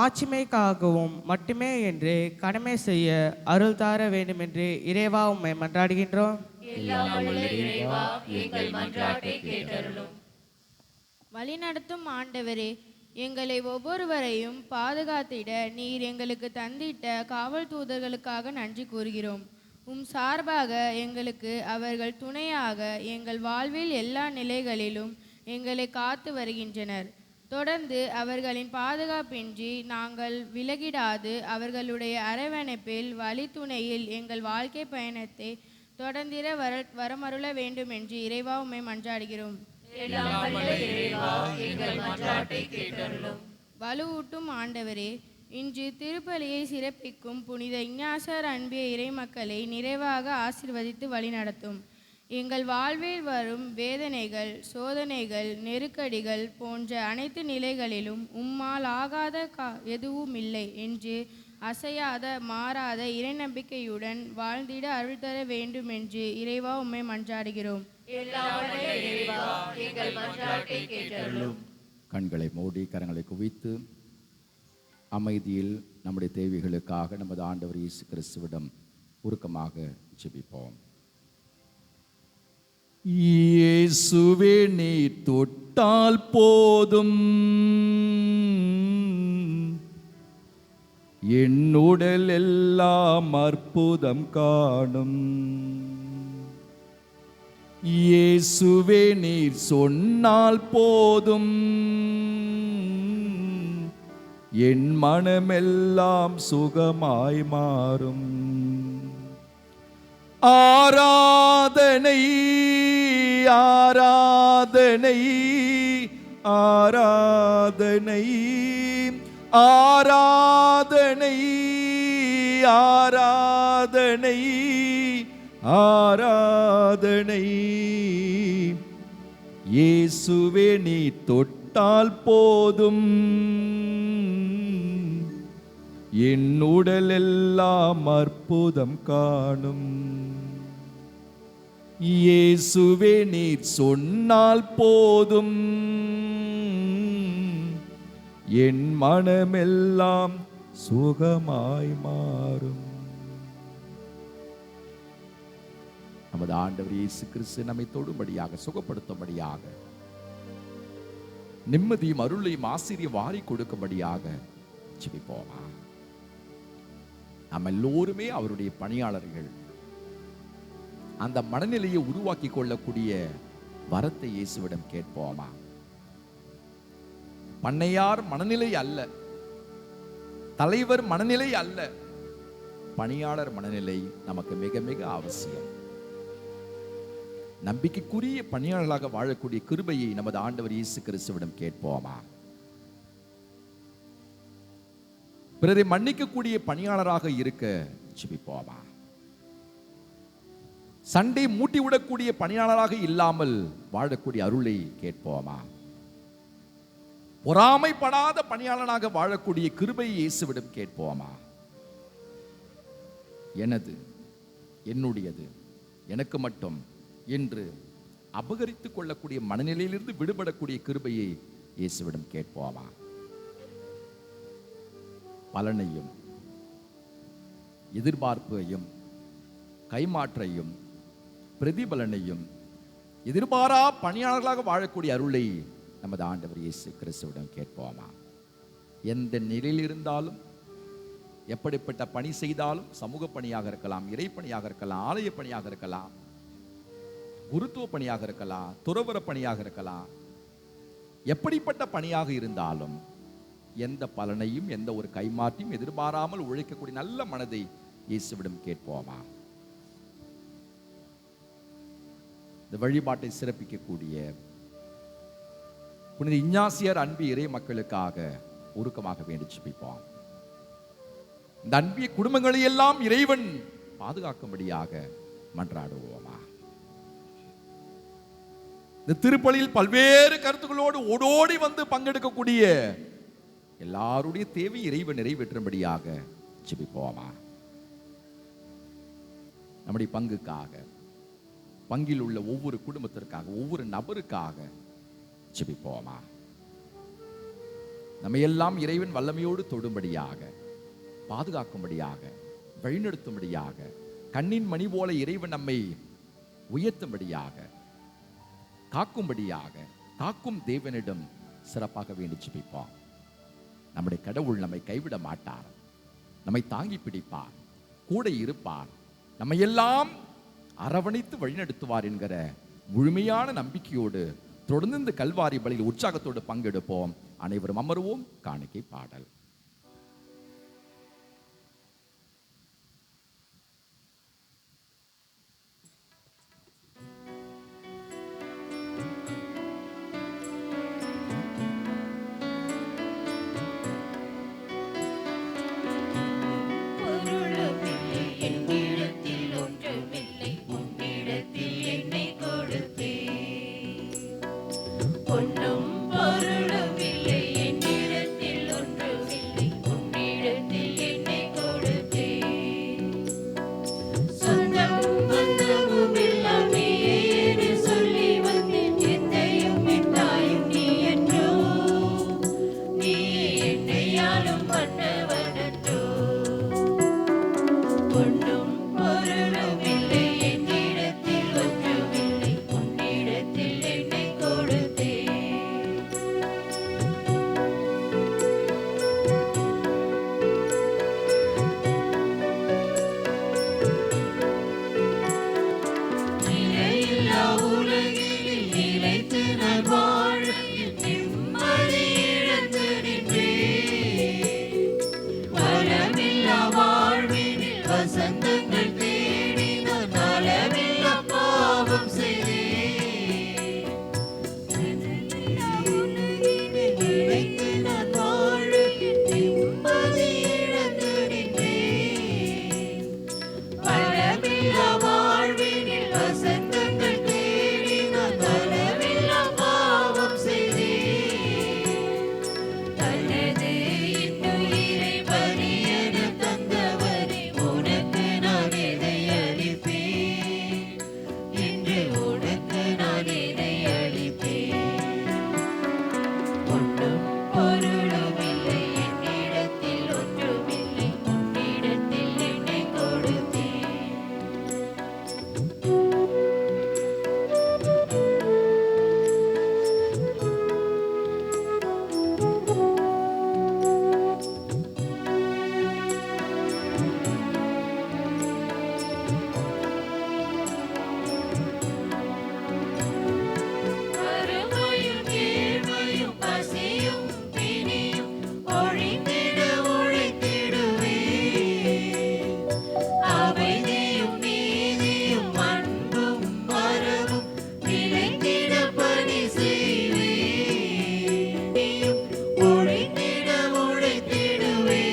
ஆட்சிமைக்காகவும் மட்டுமே என்று கடமை செய்ய அருள் தர வேண்டும் என்று இறைவா உம்மை மன்றாடுகின்றோம். வழிநடத்தும் ஆண்டவரே, எங்களை ஒவ்வொருவரையும் பாதுகாத்திட நீர் எங்களுக்கு தந்திட்ட காவல் தூதர்களுக்காக நன்றி கூறுகிறோம். சார்பாக எங்களுக்கு அவர்கள் துணையாக எங்கள் வாழ்வில் எல்லா நிலைகளிலும் எங்களை காத்து வருகின்றனர். தொடர்ந்து அவர்களின் பாதுகாப்பின்றி நாங்கள் விலகிடாது அவர்களுடைய அரவணைப்பில் வழித்துணையில் எங்கள் வாழ்க்கை பயணத்தை தொடர்ந்திட வரமருள வேண்டும் என்று இறைவா உம்மை மன்றாடுகிறோம். வலுவூட்டும் ஆண்டவரே, இன்று திருப்பலியை சிறப்பிக்கும் புனித இஞ்ஞாசியார் அன்பிய இறைமக்களை நிறைவாக ஆசீர்வதித்து வழிநடத்தும். எங்கள் வாழ்வில் வரும் வேதனைகள், சோதனைகள், நெருக்கடிகள் போன்ற அனைத்து நிலைகளிலும் உம்மால் ஆகாத எதுவும் இல்லை என்று அசையாத மாறாத இறை நம்பிக்கையுடன் வாழ்ந்திட அருள் தர வேண்டும் என்று இறைவா உம்மை மன்றாடுகிறோம். கண்களை மூடி கரங்களை குவித்து அமைதியில் நம்முடைய தேவைகளுக்காக நமது ஆண்டவர் இயேசு கிறிஸ்துவிடம் உருக்கமாக ஜெபிப்போம். இயேசுவே நீ தொட்டால் போதும், என் உடல் எல்லாம் அற்புதம் காணும். இயேசுவே நீர் சொன்னால் போதும், என் மனமெல்லாம் சுகமாய் மாறும். ஆராதனை ஆராதனை ஆராதனை ஆராதனை ஆராதனை ஆராதனை. இயேசுவே நீ தொட்டால் போதும், என் உடல் எல்லாம் அற்புதம் காணும். இயேசுவே நீர் சொன்னால் போதும், என் மனமெல்லாம் சுகமாய் மாறும். நமது ஆண்டவர் இயேசு கிறிஸ்து நம்மை தொடும்படியாக, சுகப்படுத்தும்படியாக, நிம்மதியும் அருளையும் ஆசிரியம் வாரி கொடுக்கும்படியாக ஜெபிப்போமா. நம்ம எல்லோருமே அவருடைய பணியாளர்கள். அந்த மனநிலையை உருவாக்கி கொள்ளக்கூடிய வரத்தை இயேசுவிடம் கேட்போமா. பண்ணையார் மனநிலை அல்ல, தலைவர் மனநிலை அல்ல, பணியாளர் மனநிலை நமக்கு மிக மிக அவசியம். நம்பிக்கைக்குரிய பணியாளர்களாக வாழக்கூடிய கிருபையை நமது ஆண்டவர் இயேசு கிறிஸ்துவிடம் கேட்போமா. பிறரை மன்னிக்கக்கூடிய பணியாளராக இருக்க ஜெபிப்போமா. சண்டை மூட்டிவிடக்கூடிய பணியாளராக இல்லாமல் வாழக்கூடிய அருளை கேட்போமா. பொறாமைப்படாத பணியாளனாக வாழக்கூடிய கிருபையை இயேசுவிடம் கேட்போமா. எனது, என்னுடையது, எனக்கு மட்டும் என்று அபகரித்துக் கொள்ளக்கூடிய மனநிலையிலிருந்து விடுபடக்கூடிய கிருபையை இயேசுவிடம் கேட்போமா. பலனையும் எதிர்பார்ப்பையும் கைமாற்றையும் பிரதிபலனையும் எதிர்பாரா பணியாளர்களாக வாழக்கூடிய அருளை நமது ஆண்டவர் இயேசு கிறிஸ்துவிடம் கேட்போமா. எந்த நிலையில் இருந்தாலும், எப்படிப்பட்ட பணி செய்தாலும், சமூக பணியாக இருக்கலாம், இறைப்பணியாக இருக்கலாம், ஆலய பணியாக இருக்கலாம், குருத்துவ பணியாக இருக்கலாம், துறவற பணியாக இருக்கலாம், எப்படிப்பட்ட பணியாக இருந்தாலும் எந்த பலனையும் எந்த ஒரு கைமாற்றையும் எதிர்பாராமல் உழைக்கக்கூடிய நல்ல மனதை இயேசுவிடம் கேட்போமா? இந்த வழிபாட்டை சிறப்பிக்கக்கூடிய புனித இஞ்ஞாசியார் அன்பிய இறை மக்களுக்காக உருக்கமாக வேண்டி ஜெபிப்போம். இந்த அன்பிய குடும்பங்களை எல்லாம் இறைவன் பாதுகாக்கும்படியாக மன்றாடுவோமா? இந்த திருப்பலியில் பல்வேறு கருத்துக்களோடு ஓடோடி வந்து பங்கெடுக்கக்கூடிய எல்லாருடைய தேவை இறைவன் நிறைவேற்றும்படியாக ஜெபிப்போமா? நம்முடைய பங்குக்காக, பங்கில் உள்ள ஒவ்வொரு குடும்பத்திற்காக, ஒவ்வொரு நபருக்காக ஜெபிப்போமா? நம்ம எல்லாம் இறைவன் வல்லமையோடு தொடும்படியாக, பாதுகாக்கும்படியாக, வழிநடத்தும்படியாக, கண்ணின் மணி போல இறைவன் நம்மை உயர்த்தும்படியாக, காக்கும்படியாக, காக்கும் தேவனிடம் சிறப்பாக வேண்டி ஜெபிப்போம். நம்முடைய கடவுள் நம்மை கைவிட மாட்டார், நம்மை தாங்கி பிடிப்பார், கூட இருப்பார், நம்மை எல்லாம் அரவணைத்து வழிநடத்துவார் என்கிற முழுமையான நம்பிக்கையோடு தொடர்ந்து இந்த கல்வாரி பலியில் உற்சாகத்தோடு பங்கெடுப்போம். அனைவரும் அமருவோம். காணிக்கை பாடல். பொன்னும் பொருளும் இல்லை என்னிடத்தில் ஒன்றுமில்லை, உன்னிடத்தில் என்னை கொடுத்தேன். சொந்தம் பந்தமும் எல்லாம் நீயே என்று சொல்லி வந்தேன். எந்தையும் என் தாயும் நீ என்றோ, நீ என்னை ஆளும் மன்னவனன்றோ. பொன்னும் பொருளும் இல்லை என்னிடத்தில் ஒன்றுமில்லை, உன்னிடத்தில் என்னை கொடுத்தேன். நிலையில்லா உலகினில் நிலைத்து நான் வாழ நிம்மதி இழந்து நின்றேன். வளமில்லா வாழ்வினில் வசந்தங்கள் தேடி நான் நலமில்லா பாவம் செய்தேன். நிலையில்லா உலகினில் நிலைத்து நான் வாழ நிம்மதி இழந்து நின்றேன். வளமில்லா வாழ்வினில் வசந்தங்கள் தேடி நான் நலமில்லா பாவம் செய்தேன். தனது இன்னுயிரை பலியென தந்தவரே, உனக்கு நான் எதை அளிப்பேன்? இன்று உனக்கு நான் எதை அளிப்பேன்? ஒன்றும் பொருளும் இல்லை என்னிடத்தில் ஒன்றுமில்லை, உன்னிடத்தில் என்னை கொடுத்தேன். வறுமையும் ஏழ்மையும் பசியும் பிணியும் ஒழிந்திட உழைத்திடுவேன். அமைதியும் நீதியும் அன்பும் மரமும் நிலைத்திட பணி செய்வேன். ஒழிந்திட உழைத்திடுவேன்.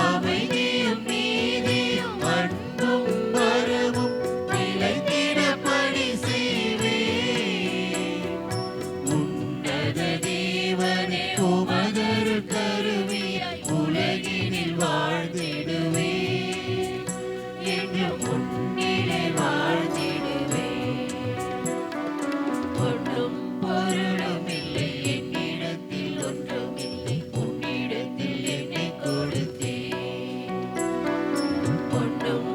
அமைதியும் நீதியும் அன்பும் மரமும் நிலைத்திட பணி செய்வேன். உன்னத தேவனே, உமதரு கருவியாய் உலகினில் வாழ்ந்திடுவேன். என்றும் உன்னிலே வாழ்ந்திடுவேன். ஒன்றும் பொருளும் இல்லை என்னிடத்தில் ஒன்றுமில்லை, உன்னிடத்தில் என்னை கொடுத்தேன். ஒன்றும்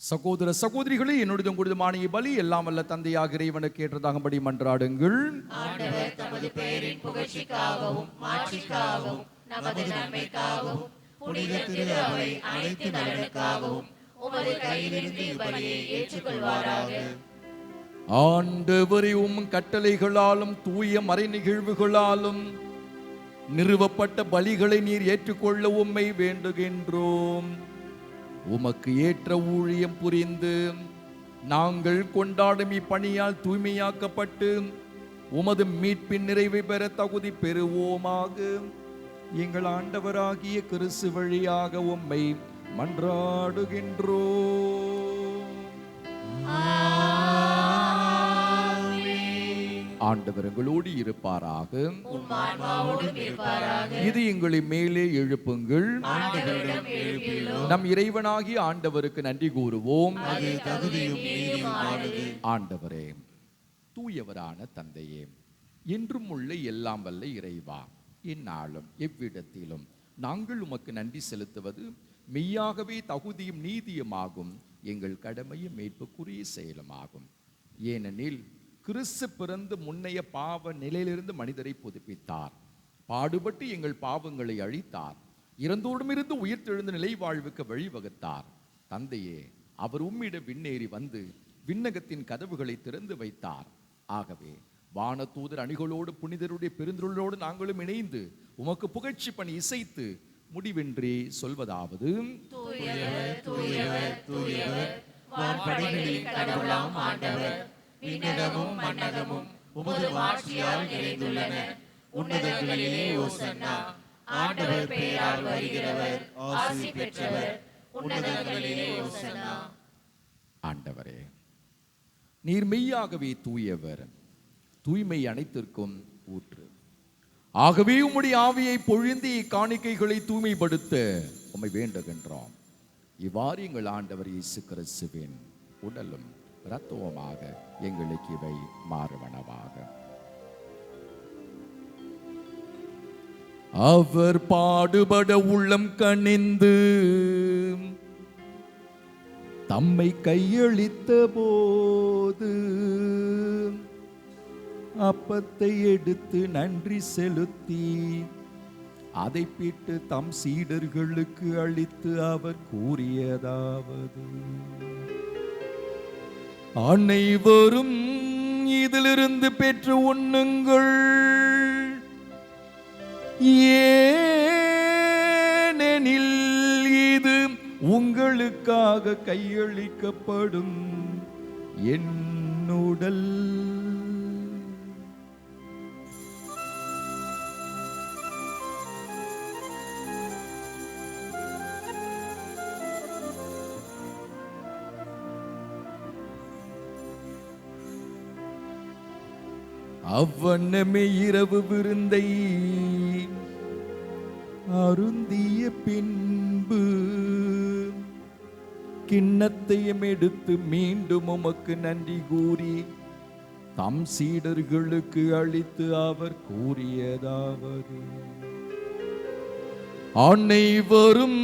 சகோதர சகோதரிகளே, என்னுடைய குருதமான பலி எல்லாம் வல்ல தந்தையாக இறைவனுக்கு ஏற்றதாகும்படி மன்றாடுங்கள். ஆண்டவர் தமது பெயரின் புகழ்ச்சிக்காகவும் மாட்சிக்காகவும் நமது நன்மைக்காகவும் புனித திரு அவை அனைத்து நலனுக்காகவும் உமது கையிலிருந்து இப்பலியை ஏற்றுக்கொள்வாராக. ஆண்டவரே, உம் கட்டளைகளாலும் தூய மறை நிகழ்வுகளாலும் நிறுவப்பட்ட பலிகளை நீர் ஏற்றுக்கொள்ள உம்மை வேண்டுகின்றோம். உமக்கு ஏற்ற ஊழியம் புரிந்து நாங்கள் கொண்டாடும் இப்பணியால் தூய்மையாக்கப்பட்டு உமது மீட்பின் நிறைவை பெற தகுதி பெறுவோமாக. எங்கள் ஆண்டவராகிய கிறிஸ்து வழியாக உம்மை மன்றாடுகின்றோம். ஆண்டவர் எங்களோடு இருப்பாராக. இது எங்களை மேலே எழுப்புங்கள். நம் இறைவனாகிய ஆண்டவருக்கு நன்றி கூறுவோம். ஆண்டவரே, தூயவரான தந்தையே, என்றும் உள்ள எல்லாம் வல்ல இறைவா, இந்நாளும் எவ்விடத்திலும் நாங்கள் உமக்கு நன்றி செலுத்துவது மெய்யாகவே தகுதியும் நீதியுமாகும். எங்கள் கடமையும் மீட்புக்குரிய செயலுமாகும். ஏனெனில் கிறிஸ்து பிறந்து முன்னைய பாவ நிலையிலிருந்து மனிதரை புதுப்பித்தார். பாடுபட்டு எங்கள் பாவங்களை அழித்தார். இறந்தோடுமிருந்து உயிர்த்தெழுந்த நிலை வாழ்வுக்கு வழிவகுத்தார். தந்தையே, அவர் உம்மிடம் விண்ணேறி வந்து விண்ணகத்தின் கதவுகளை திறந்து வைத்தார். ஆகவே வானதூதர் அணிகளோடு புனிதருடைய பெருந்தொழிலோடு நாங்களும் இணைந்து உமக்கு புகழ்ச்சி பணி இசைத்து முடிவின்றி சொல்வதாவது: தூயவர், தூயவர், தூயவர், வான்படைகளின் கடவுளாம் ஆண்டவர், விண்ணகமும் மண்ணகமும் உமது மாட்சியால் நிறைந்துள்ளன. உன்னதங்களிலே ஓசன்னா. ஆண்டவர் பெயரால் வருகிறவர் ஆசி பெற்றவர். உன்னதங்களிலே ஓசன்னா. ஆண்டவரே, நீர் மெய்யாகவே தூயவர், தூய்மை அனைத்திற்கும் ஊற்று. ஆகவே உம்முடைய ஆவியை பொழிந்து இக்காணிக்கைகளை தூய்மைப்படுத்த உம்மை வேண்டுகின்றோம். இவ்வாறு எங்கள் ஆண்டவர் இயேசு கிறிஸ்துவின் உடலும் இரத்தவுமாக எங்களுக்கு இவை மாறுவனவாக. அவர் பாடுபட உள்ளம் கனிந்து தம்மை கையளித்த போது அப்பத்தை எடுத்து நன்றி செலுத்தி அதை பிட்டு தம் சீடர்களுக்கு அளித்து அவர் கூறியதாவது: அனைவரும் இதிலிருந்து பெற்று உண்ணுங்கள், ஏனெனில் இது உங்களுக்காக கையளிக்கப்படும் என் உடல். அவ்வண்ணமே இரவு விருந்தை அருந்திய பின்பு கிண்ணத்தையும் எடுத்து மீண்டும் உமக்கு நன்றி கூறி தம் சீடர்களுக்கு அளித்து அவர் கூறியதாவது: அனைவரும்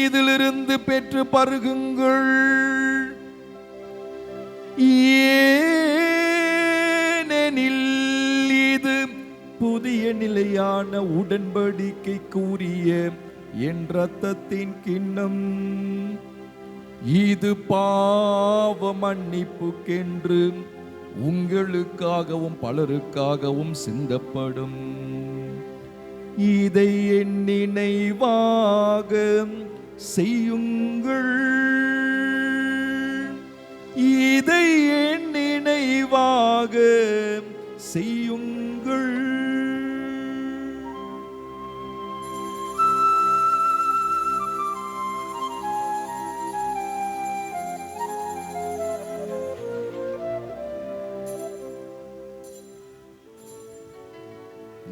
இதிலிருந்து பெற்று பருகுங்கள், ஏனெனில் இது புதிய நிலையான உடன்படிக்கை கூறிய என் இரத்தத்தின் கிண்ணம். இது பாவ மன்னிப்புக்கென்று உங்களுக்காகவும் பலருக்காகவும் சிந்தப்படும். இதை என் நினைவாக செய்யுங்கள், இதை என் நினைவாக செய்யுங்கள்.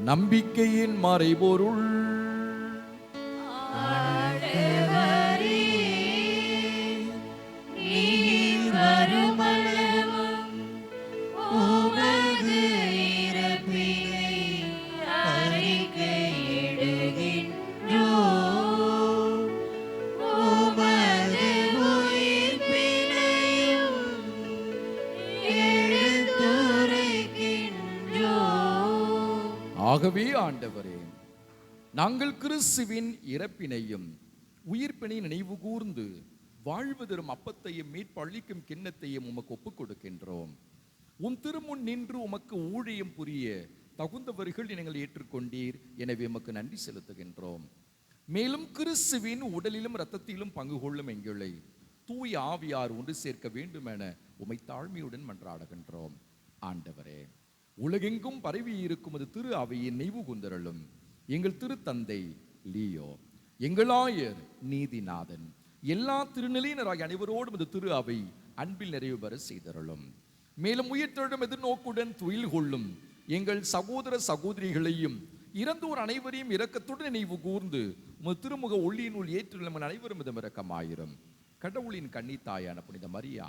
நம்பிக்கையின் மறைபொருள். ஆகவே ஆண்டவரே, நாங்கள் கிறிஸ்துவின் இறப்பினையும் உயிர்ப்பினை நினைவு கூர்ந்து வாழ்வதரும் அப்பத்தையும் மீட்பு அளிக்கும் கிண்ணத்தையும் உமக்கு ஒப்புக் கொடுக்கின்றோம். உன் திருமுன் நின்று உமக்கு ஊழியம் புரிய தகுந்தவர்கள் நீங்கள் ஏற்றுக்கொண்டீர். எனவே உமக்கு நன்றி செலுத்துகின்றோம். மேலும் கிறிஸ்துவின் உடலிலும் இரத்தத்திலும் பங்கு கொள்ளும் எங்களை தூய ஆவியார் ஒன்று சேர்க்க வேண்டும் என உமை தாழ்மையுடன் மன்றாடுகின்றோம். ஆண்டவரே, உலகெங்கும் பரவி இருக்கும் அது திரு அவையை நினைவு கூர்ந்தருளும். எங்கள் திருத்தந்தை லியோ, எங்களாயர் நீதிநாதன், எல்லா திருநிலையினராகிய அனைவரோடும் அது திரு அவை அன்பில் நிறைவு பெற செய்தருளும். மேலும் உயிர்த்தெழும் எதிர்நோக்குடன் துயில் கொள்ளும் எங்கள் சகோதர சகோதரிகளையும் இறந்தோர் அனைவரையும் இரக்கத்துடன் நினைவு கூர்ந்து திருமுக ஒளியினுள் ஏற்றுள்ள அனைவரும் இதம் இரக்கமாயிரும். கடவுளின் கன்னித்தாயான புனித மரியா,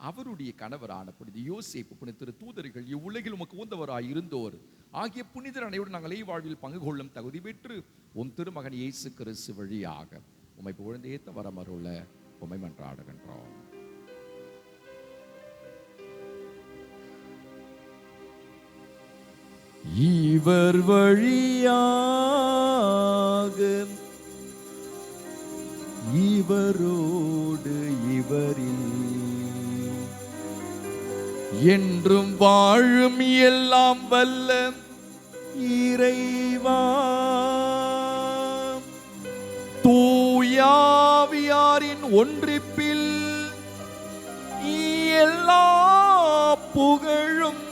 அவருடைய கணவரான புனித யோசேப்பு, புனித திரு தூதர்கள், இவ்வுலகில் உமக்கு உந்தவராய் இருந்தோர் ஆகிய புனிதர் அனைவரும் நாங்கள் வாழ்வில் பங்கு கொள்ளும் தகுதி பெற்று உம் திருமகன் இயேசு கிறிஸ்து வழியாக உம்மை புகழ்ந்தேத்த வரமருள உம்மை மன்றாடுகின்றோம். இவர் வழியாக இவரோடு இவரில் என்றும் வாழும் எல்லாம் வல்ல இறைவா, தூயாவியாரின் ஒன்றிப்பில் எல்லா புகழும்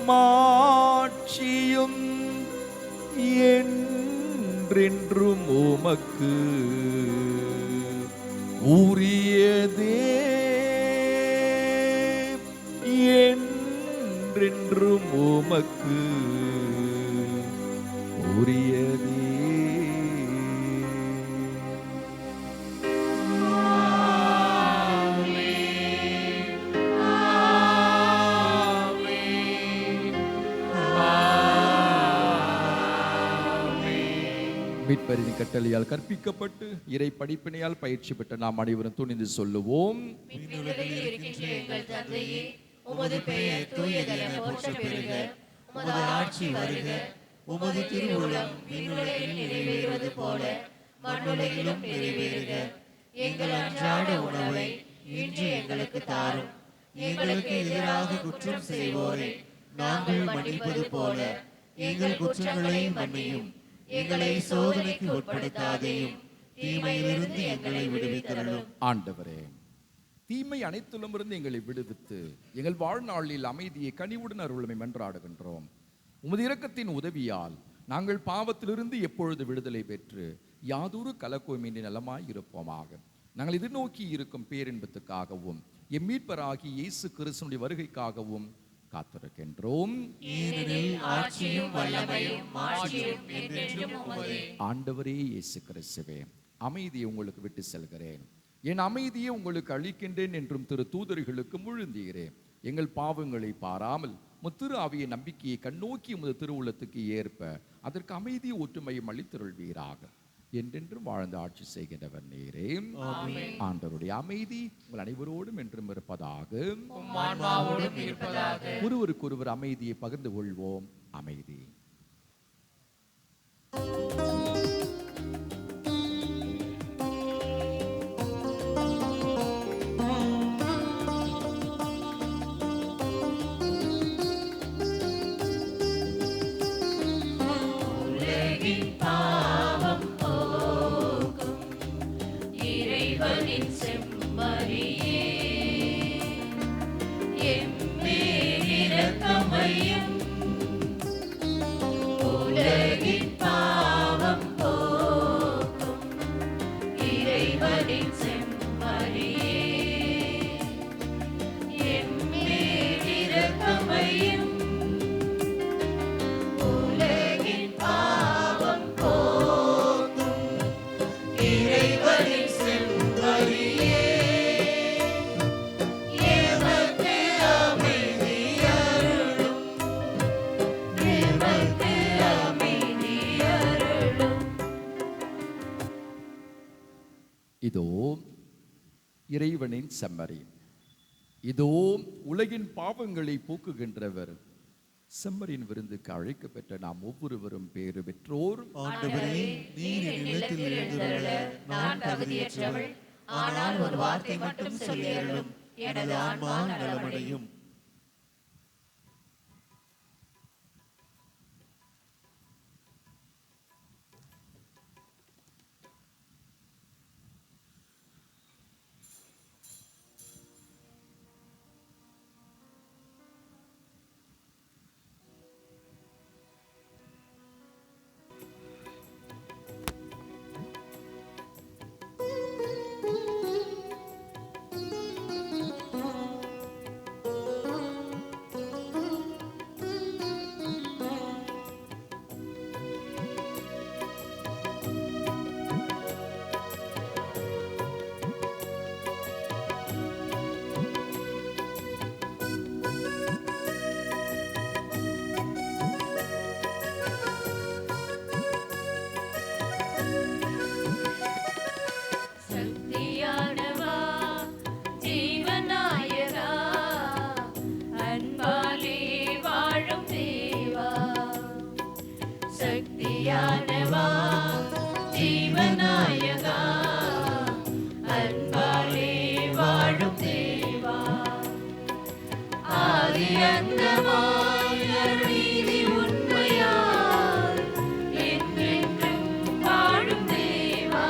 மாட்சியும் என்றென்றும் உமக்கு உரியதே, என்றென்றும் உமக்கு உரியதே. மீட்பரின் கட்டளையால் கற்பிக்கப்பட்டு இறை படிப்பினையால் பயிற்சி பெற்ற நாம் அனைவரும் துணிந்து சொல்லுவோம். எங்கள் தந்தையே, உமது பெயர் தூயதென போற்றப் பெறுக. உமது ஆட்சி வருக. உமது திருவுளம் விண்ணுலகில் நிறைவேறுவது போல மண்ணுலகிலும் நிறைவேறுக. எங்கள் அன்றாட உணவை இன்று எங்களுக்கு தாரும். எங்களுக்கு எதிராக குற்றம் செய்வோரை நாங்கள் மன்னிப்பது போல எங்கள் குற்றங்களை மன்னியும். எங்களை சோதனைக்கு உட்படுத்தாதேயும், தீமையிலிருந்து எங்களை விடுவித்தருளும். ஆண்டவரே, தீமை அனைத்திலும் இருந்து எங்களை விடுவித்து எங்கள் வாழ்நாளில் அமைதியை கனிவுடன் அருளுமை மன்றாடுகின்றோம். உமது இரக்கத்தின் உதவியால் நாங்கள் பாவத்திலிருந்து எப்பொழுது விடுதலை பெற்று யாதொரு கலக்கோமின்றி நலமாய் இருப்போமாக. நாங்கள் எதிர்நோக்கி இருக்கும் பேரின்பத்துக்காகவும் எம் மீட்பராகி இயேசு கிறிஸ்துவின் வருகைக்காகவும் காத்திருக்கின்றோம். ஆண்டவரே இயேசு கிறிஸ்துவே, அமைதியை உங்களுக்கு விட்டு செல்கிறேன், என் அமைதியை உங்களுக்கு அளிக்கின்றேன் என்றும் திரு தூதர்களுக்கு முழுந்தீரேன். எங்கள் பாவங்களை பாராமல் திரு ஆவிய நம்பிக்கையை கண்ணோக்கி உமது திருவுள்ளத்துக்கு ஏற்ப அதற்கு அமைதியை ஒற்றுமையும் அளித்தருள்வீராக. என்றென்றும் வாழ்ந்து ஆட்சி செய்கின்றவர் நீரே. ஆண்டவருடைய அமைதி உங்கள் அனைவரோடும் என்றும் இருப்பதாக. ஒருவருக்கொருவர் அமைதியை பகிர்ந்து கொள்வோம். அமைதி. இதோ இறைவனின் செம்மறி, இதோ உலகின் பாவங்களை போக்குகின்றவர், செம்மறியின் விருந்துக்கு அழைக்கப்பெற்ற நாம் ஒவ்வொருவரும் பேறு பெற்றோர். ஆண்டவரே, நீர் என் இல்லத்தில் எழுந்தருள நான் தகுதியற்றவள். ஆனால் ஒரு வார்த்தை மட்டும் சொல்லியருளும், எனது ஆன்மா நலமடையும். சக்தியானவா, ஜீவநாயகா, அன்பாலே வாழும் தேவா. சக்தியானவா, ஜீவநாயகா, அன்பாலே வாழும் தேவா. ஆதி அந்தமாய் அருள்நீதி உண்மையாய் என்றென்றும் வாழும் தேவா.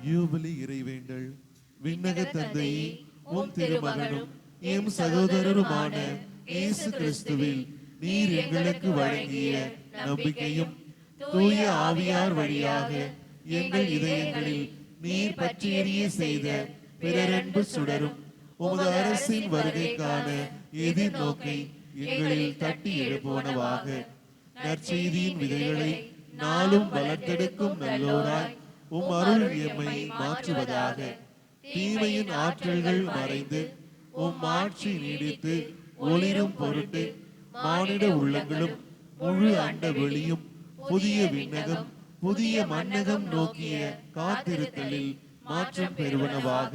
யூபிலி இறைவேண்டல். விண்ணக தந்தையே, உம் திருமகனும் எம் சகோதரருமான இயேசு கிறிஸ்துவில் நீர் எங்களுக்கு வழங்கிய நம்பிக்கையும் தூய ஆவியார் வழியாக எங்கள் இதயங்களில் நீர் பற்றி எரிய செய்த பிறரன்பு சுடரும் உமது அரசின் வருகைக்கான எதிர்நோக்கை எங்களில் தட்டி எழுப்புவனவாக. நற்செய்தியின் விதைகளை நாளும் வளர்த்தெடுக்கும் நல்லோராய் உம் அருள் எம்மை மாற்றுவதாக. தீமையின் ஆற்றல்கள் மறைந்து உம் ஆட்சி நீடித்து ஒளிரும் பொருட்டு மானிட உள்ளங்களும் முழு அண்ட வெளியும் புதிய விண்ணகம் புதிய மன்னகம் நோக்கிய காத்திருத்தலில் மாற்றம் பெறுவனவாக.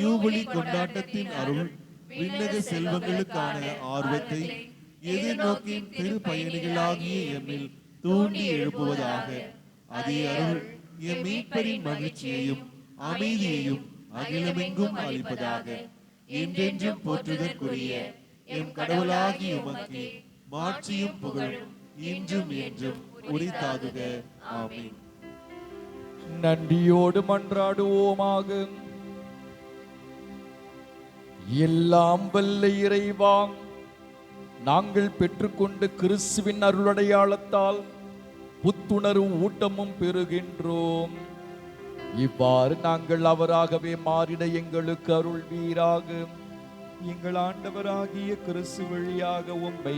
யூபிலி கொண்டாட்டத்தின் அருள் விண்ணக செல்வங்களுக்கான ஆர்வத்தை எதிர்நோக்கின் திருப்பயணிகளாகிய எம்மில் தூண்டி எழுப்புவதாக. அதே அருள் எம் மீட்பரின் மகிழ்ச்சியையும் அமைதியையும் அகிலமெங்கும் அளிப்பதாக. என்றென்றும் போற்றுதற்குரிய எம் கடவுளாகிய உமக்கு மாட்சியும் புகழும் இன்றும் என்றும் உரித்தாகுக. ஆமென். நன்றியோடு மன்றாடுவோமாக. எல்லாம் வல்ல இறைவா, நாங்கள் பெற்றுக்கொண்டு கிறிஸ்துவின் அருளடையாளத்தால் புத்துணர்வும் ஊட்டமும் பெறுகின்றோம். இவ்வாறு நாங்கள் அவராகவே மாறிட எங்களுக்கு அருள்வீராக. எங்கள் ஆண்டவராகிய கிறிஸ்து வழியாக உம்மை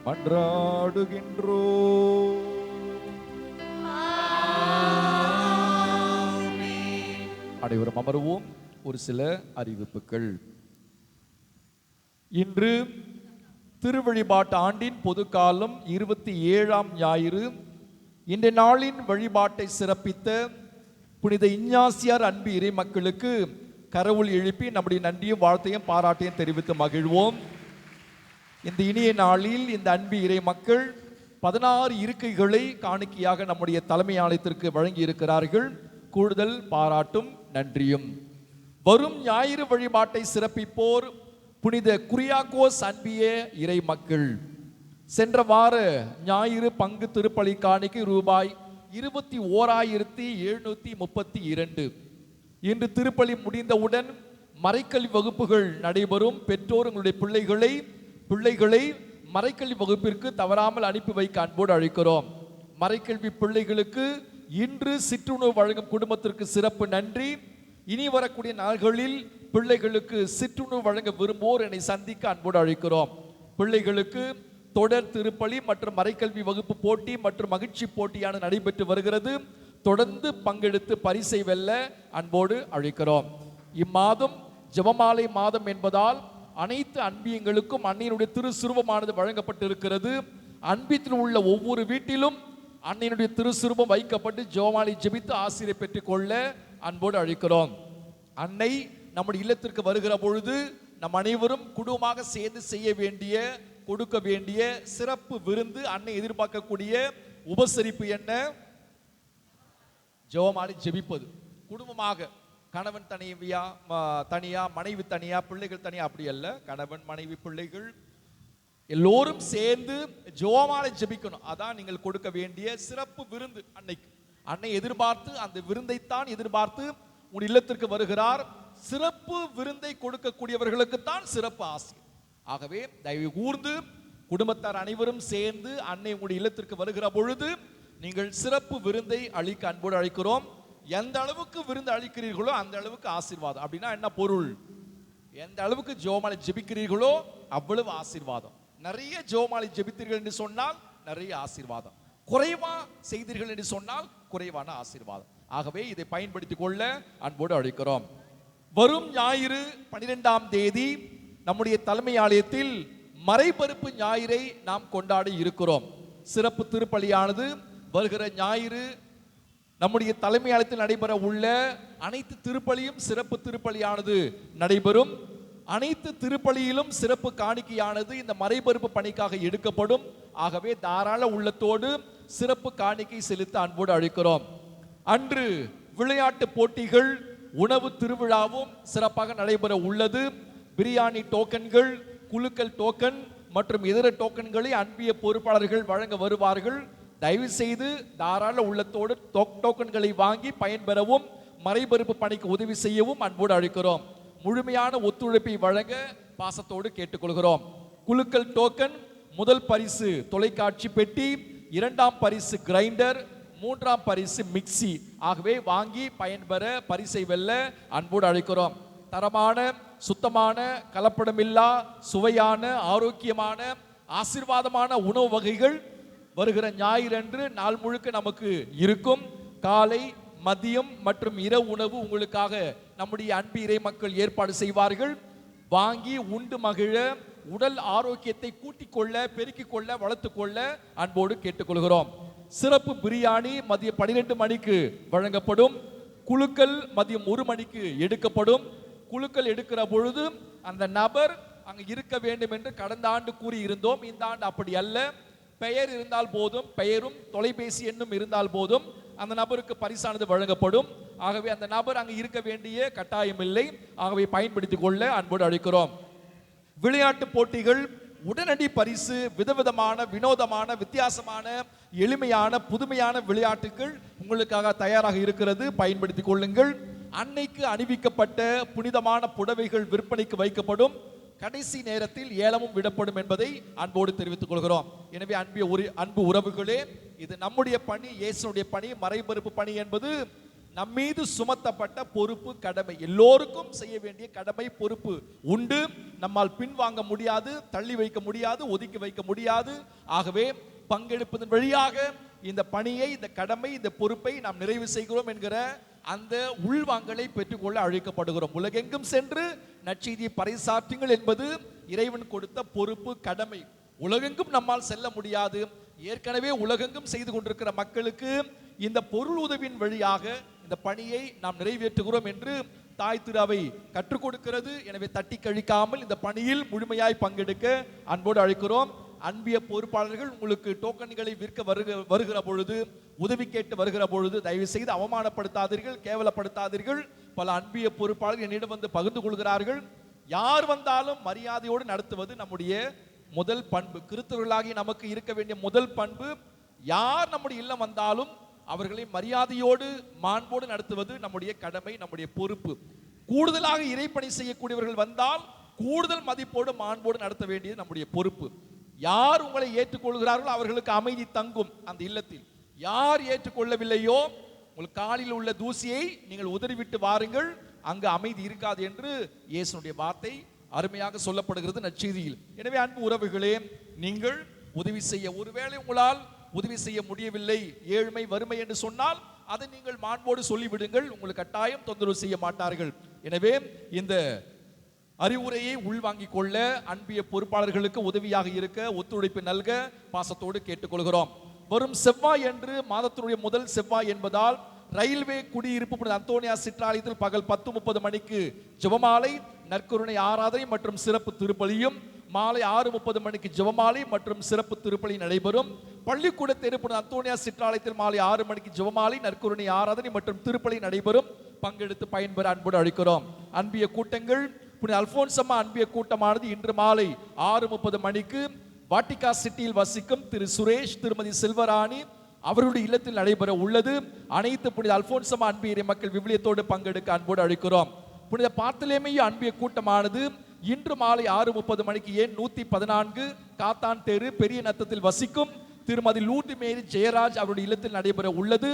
மன்றாடுகின்றோம். அனைவரும் அமருவோம். ஒரு சில அறிவிப்புகள். இன்று திருவழிபாட்டு ஆண்டின் பொதுக்காலம் 27ஆம் ஞாயிறு. இந்த நாளின் வழிபாட்டை சிறப்பித்த புனித இஞ்ஞாசியார் அன்பு இறை மக்களுக்கு கரவுள் எழுப்பி நம்முடைய நன்றியும் வாழ்த்தையும் பாராட்டையும் தெரிவித்து மகிழ்வோம். இந்த இனிய நாளில் இந்த அன்பு இறை மக்கள் 16 இருக்கைகளை காணிக்கையாக நம்முடைய தலைமை ஆலயத்திற்கு வழங்கி இருக்கிறார்கள். கூடுதல் பாராட்டும் நன்றியும். வரும் ஞாயிறு வழிபாட்டை சிறப்பிப்போர் புனித குரியாக்கோஸ் அன்பிய இறை மக்கள். சென்ற வார ஞாயிறு பங்கு திருப்பலி காணிக்கை ரூபாய் 21,732. இன்று திருப்பலி முடிந்தவுடன் மறைக்கல்வி வகுப்புகள் நடைபெறும். பெற்றோர் உங்களுடைய பிள்ளைகளை மறைக்கல்வி வகுப்பிற்கு தவறாமல் அனுப்பி வைக்க அன்போடு அழைக்கிறோம். மறைக்கல்வி பிள்ளைகளுக்கு இன்று சிற்றுணவு வழங்கும் குடும்பத்திற்கு சிறப்பு நன்றி. இனி வரக்கூடிய நாள்களில் பிள்ளைகளுக்கு சிற்றுணவு வழங்க விரும்புவோர் என்னை சந்திக்க அன்போடு அழைக்கிறோம். பிள்ளைகளுக்கு தொடர் திருப்பலி மற்றும் மறைக்கல்வி வகுப்பு போட்டி மற்றும் மகிழ்ச்சி போட்டியான நடைபெற்று வருகிறது. தொடர்ந்து பங்கெடுத்து பரிசை வெல்ல அன்போடு அழைக்கிறோம். இம்மாதம் ஜெபமாலை மாதம் என்பதால் அனைத்து அன்பியங்களுக்கும் அன்னையினுடைய திருசுருவமானது வழங்கப்பட்டிருக்கிறது. அன்பியத்தில் உள்ள ஒவ்வொரு வீட்டிலும் அன்னையினுடைய திருசுருவம் வைக்கப்பட்டு ஜெபமாலை ஜெபித்து ஆசீர்வாதம் பெற்றுக்கொள்ள அன்போடு அழைக்கிறோம். அன்னை நம்முடைய இல்லத்திற்கு வருகிற பொழுது நம் அனைவரும் குடும்பமாக சேர்ந்து செய்ய வேண்டிய கொடுக்க வேண்டிய சிறப்பு விருந்து, அன்னை எதிர்பார்க்கக்கூடிய உபசரிப்பு என்ன? ஜெபமாலை ஜெபிப்பது. குடும்பமாக கணவன் தனியா மனைவி தனியா பிள்ளைகள் தனியா அப்படி அல்ல. கணவன் மனைவி பிள்ளைகள் எல்லோரும் சேர்ந்து ஜெபமாலை ஜெபிக்கணும். அதான் நீங்கள் கொடுக்க வேண்டிய சிறப்பு விருந்து. அன்னைக்கு அன்னை எதிர்பார்த்து அந்த விருந்தைத்தான் எதிர்பார்த்து உன் இல்லத்திற்கு வருகிறார். சிறப்பு விருந்தை கொடுக்கக்கூடியவர்களுக்கு தான் சிறப்பு ஆசை. ஆகவே தயவு கூர்ந்து குடும்பத்தார் அனைவரும் சேர்ந்து அன்னை உங்களுடைய இல்லத்திற்கு வருகிற பொழுது நீங்கள் சிறப்பு விருந்தை அளிக்க அன்போடு அழைக்கிறோம். எந்த அளவுக்கு விருந்து அளிக்கிறீர்களோ அந்த அளவுக்கு ஆசீர்வாதம். அப்படின்னா என்ன பொருள்? எந்த அளவுக்கு ஜெபமாலை ஜெபிக்கிறீர்களோ அவ்வளவு ஆசீர்வாதம். நிறைய ஜெபமாலை ஜெபித்தீர்கள் என்று சொன்னால் நிறைய ஆசீர்வாதம். குறைவா செய்தீர்கள் என்று சொன்னால் குறைவான ஆசீர்வாதம். ஆகவே இதை பயன்படுத்திக் கொள்ள அன்போடு அழைக்கிறோம். வரும் ஞாயிறு 12ஆம் தேதி நம்முடைய தலைமை ஆலயத்தில் மறைபரப்பு ஞாயிறை நாம் கொண்டாடி இருக்கிறோம். சிறப்பு திருப்பலியானது வருகிற ஞாயிறு நம்முடைய தலைமை ஆலயத்தில் நடைபெற உள்ள அனைத்து திருப்பலியும் சிறப்பு திருப்பலியானது நடைபெறும். அனைத்து திருப்பலியிலும் சிறப்பு காணிக்கையானது இந்த மறைபரப்பு பணிக்காக எடுக்கப்படும். ஆகவே தாராள உள்ளத்தோடு சிறப்பு காணிக்கை செலுத்த அன்போடு அழைக்கிறோம். அன்று விளையாட்டு போட்டிகள், உணவு திருவிழாவும் சிறப்பாக நடைபெற உள்ளது. பிரியாணி டோக்கன்கள், குலுக்கல் டோக்கன் மற்றும் இதர டோக்கன்களை அன்பிய பொறுப்பாளர்கள் வழங்க வருவார்கள். தயவு செய்து தாராள உள்ளத்தோடு டோக்கன்களை வாங்கி பயன்பெறவும். மறைபொறுப்பு பணிக்கு உதவி செய்யவும் அன்போடு அழைக்கிறோம். முழுமையான ஒத்துழைப்பை வழங்க பாசத்தோடு கேட்டுக்கொள்கிறோம். குலுக்கல் டோக்கன்: முதல் பரிசு தொலைக்காட்சி பெட்டி, இரண்டாம் பரிசு கிரைண்டர், மூன்றாம் பரிசு மிக்சி. ஆகவே வாங்கி பயன்பெற, பரிசை வெல்ல அன்போடு அழைக்கிறோம். தரமான, சுத்தமான, கலப்படமில்லா, சுவையான, ஆரோக்கியமான, ஆசீர்வாதமான உணவு வகைகள் வருகிற ஞாயிறன்று நாள் முழுக்க நமக்கு இருக்கும். காலை, மதியம் மற்றும் இரவு உணவு உங்களுக்காக நம்முடைய அன்பு இறை மக்கள் ஏற்பாடு செய்வார்கள். வாங்கி உண்டு மகிழ, உடல் ஆரோக்கியத்தை கூட்டிக் கொள்ள, பெருக்கிக் கொள்ள, வளர்த்துக் கொள்ள அன்போடு கேட்டுக்கொள்கிறோம். சிறப்பு பிரியாணி மதியம் 12 மணிக்கு வழங்கப்படும். குலுக்கல் மதியம் 1 மணிக்கு எடுக்கப்படும். குலுக்கல் எடுக்கிற பொழுது அந்த நபர் அங்கு இருக்க வேண்டும் என்று கடந்த ஆண்டு கூறி இருந்தோம். இந்த ஆண்டு அப்படி அல்ல. பெயர் இருந்தால் போதும், பெயரும் தொலைபேசி எண்ணும் இருந்தால் போதும், அந்த நபருக்கு பரிசானது வழங்கப்படும். ஆகவே அந்த நபர் அங்கு இருக்க வேண்டிய கட்டாயம் இல்லை. ஆகவே பயன்படுத்திக் கொள்ள அன்போடு அழைக்கிறோம். விளையாட்டு போட்டிகள், உடனடி பரிசு, விதவிதமான, வினோதமான, வித்தியாசமான, எளிமையான, புதுமையான விளையாட்டுகள் உங்களுக்காக தயாராக இருக்கிறது. பயன்படுத்திக் கொள்ளுங்கள். அன்னைக்கு அணிவிக்கப்பட்ட புனிதமான புடவைகள் விற்பனைக்கு வைக்கப்படும். கடைசி நேரத்தில் ஏலமும் விடப்படும் என்பதை அன்போடு தெரிவித்துக் கொள்கிறோம். எனவே அன்பு உறவுகளே, இது நம்முடைய பணி, இயேசுனுடைய பணி. மறைபொறுப்பு பணி என்பது நம்மீது சுமத்தப்பட்ட பொறுப்பு, கடமை. எல்லோருக்கும் செய்ய வேண்டிய கடமை, பொறுப்பு உண்டு. நம்மால் பின்வாங்க முடியாது, தள்ளி வைக்க முடியாது, ஒதுக்கி வைக்க முடியாது. ஆகவே பங்கெடுப்பதன் வழியாக இந்த பணியை, இந்த கடமை, இந்த பொறுப்பை நாம் நிறைவு செய்கிறோம் என்கிற அந்த உள்வாங்கலை பெற்றுக்கொள்ள அழைக்கப்படுகிறோம். உலகெங்கும் சென்று நற்செய்தியை பறைசாற்றுங்கள் என்பது இறைவன் கொடுத்த பொறுப்பு, கடமை. உலகெங்கும் நம்மால் செல்ல முடியாது. ஏற்கனவே உலகெங்கும் செய்து கொண்டிருக்கிற மக்களுக்கு இந்த பொருள் உதவியின் வழியாக இந்த பணியை நாம் நிறைவேற்றுகிறோம் என்று தாய் திரு அவை கற்றுக் கொடுக்கிறது. எனவே தட்டி கழிக்காமல் இந்த பணியில் முழுமையாய் பங்கெடுக்க அன்போடு அழைக்கிறோம். அன்பிய பொறுப்பாளர்கள், உங்களுக்கு டோக்கன்களை விற்க வருகிற பொழுது, உதவி கேட்டு வருகிற பொழுது தயவு செய்து அவமானப்படுத்தாதீர்கள், கேவலப்படுத்தாதீர்கள். பல அன்பிய பொறுப்பாளர்கள் என்னிடம் வந்து பகிர்ந்து கொள்கிறார்கள். யார் வந்தாலும் மரியாதையோடு நடத்துவது நம்முடைய முதல் பண்பு. கிறிஸ்தவர்களாகி நமக்கு இருக்க வேண்டிய முதல் பண்பு, யார் நம்முடைய இல்லம் வந்தாலும் அவர்களை மரியாதையோடு, மாண்போடு நடத்துவது நம்முடைய கடமை, நம்முடைய பொறுப்பு. கூடுதலாக இறைப்பணி செய்யக்கூடியவர்கள் வந்தால் கூடுதல் மதிப்போடு, மாண்போடு நடத்த வேண்டியது நம்முடைய பொறுப்பு. யார் உங்களை ஏற்றுக்கொள்கிறார்களோ அவர்களுக்கு அமைதி தங்கும் அந்த இல்லத்தில். யார் ஏற்றுக்கொள்ளவில்லையோ உங்கள் காலில் உள்ள தூசியை நீங்கள் உதறிவிட்டு வாருங்கள், அங்கு அமைதி இருக்காது என்று இயேசுனுடைய வார்த்தை அருமையாக சொல்லப்படுகிறது நற்செய்தியில். எனவே அன்பு உறவுகளே, நீங்கள் உதவி செய்ய, ஒருவேளை உங்களால் உதவி செய்ய முடியவில்லை, ஏழ்மை, வறுமை என்று சொன்னால் அதை நீங்கள் மாண்போடு சொல்லிவிடுங்கள். உங்களுக்கு கட்டாயம் தொந்தரவு செய்ய மாட்டார்கள். எனவே இந்த அறிவுரையை உள்வாங்கிக் கொள்ள அன்பிய பொறுப்பாளர்களுக்கு உதவியாக இருக்க ஒத்துழைப்பு நல்க பாசத்தோடு கேட்டுக்கொள்கிறோம். வரும் செவ்வாய் என்று, மாதத்தினுடைய முதல் செவ்வாய் என்பதால், ரயில்வே குடியிருப்பு புனித அந்தோனியா சிற்றாலயத்தில் பகல் 10:30 மணிக்கு ஜெபமாலை, நற்கருணை ஆராதனை மற்றும் சிறப்பு திருப்பலியும், மாலை 6:30 மணிக்கு ஜெபமாலை மற்றும் சிறப்பு திருப்பலி நடைபெறும். பள்ளிக்கூட தெரு புனித அந்தோனியா சிற்றாலயத்தில் மாலை 6 மணிக்கு ஜெபமாலை, நற்கருணை ஆராதனை மற்றும் திருப்பலி நடைபெறும். பங்கெடுத்து பயன்பெற அன்போடு அழைக்கிறோம். அன்பிய கூட்டங்கள், புனித அல்போன்சம்மா அன்பிய கூட்டமானது இன்று மாலை 6:30 மணிக்கு வாட்டிகா சிட்டியில் வசிக்கும் திரு சுரேஷ், திருமதி செல்வராணி அவருடைய இல்லத்தில் நடைபெற உள்ளது. அனைத்து புனித அல்போன்சம்மா அன்பிய மக்கள் விவிலியத்தோடு பங்கெடுக்க அன்போடு அழைக்கிறோம். புனித பார்த்தலேமைய அன்பிய கூட்டமானது இன்று மாலை 6:30 மணிக்கு எண் 114 காத்தான் தெரு பெரிய நத்தத்தில் வசிக்கும் திருமதி லூர்து மேரி ஜெயராஜ் அவருடைய இல்லத்தில் நடைபெற உள்ளது.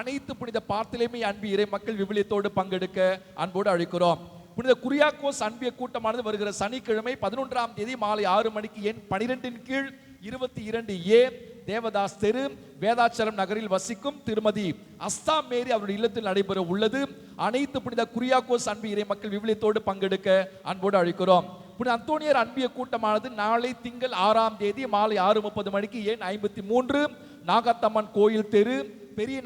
அனைத்து புனித பார்த்தலேமைய அன்பிய இறை மக்கள் விவிலியத்தோடு பங்கெடுக்க அன்போடு அழைக்கிறோம். புனித குரியாக்கோஸ் அன்பிய கூட்டமானது வருகிற சனிக்கிழமை 11ஆம் தேதி மாலை 6 மணிக்கு எண் 12 கீழ் 22A தேவதாஸ் தெரு வேதாச்சலம் நகரில் வசிக்கும் திருமதி அஸ்தா மேரி அவருடைய இல்லத்தில் நடைபெற உள்ளது. அனைத்து புனித குரியாக்கோஸ் அன்பிய இறை மக்கள் விவிலியத்தோடு பங்கெடுக்க அன்போடு அழைக்கிறோம். புனித அந்தோனியர் அன்பிய கூட்டமானது நாளை திங்கள் 6ஆம் தேதி மாலை 6:30 மணிக்கு எண் 53 நாகத்தம்மன் கோயில் தெரு பெரிய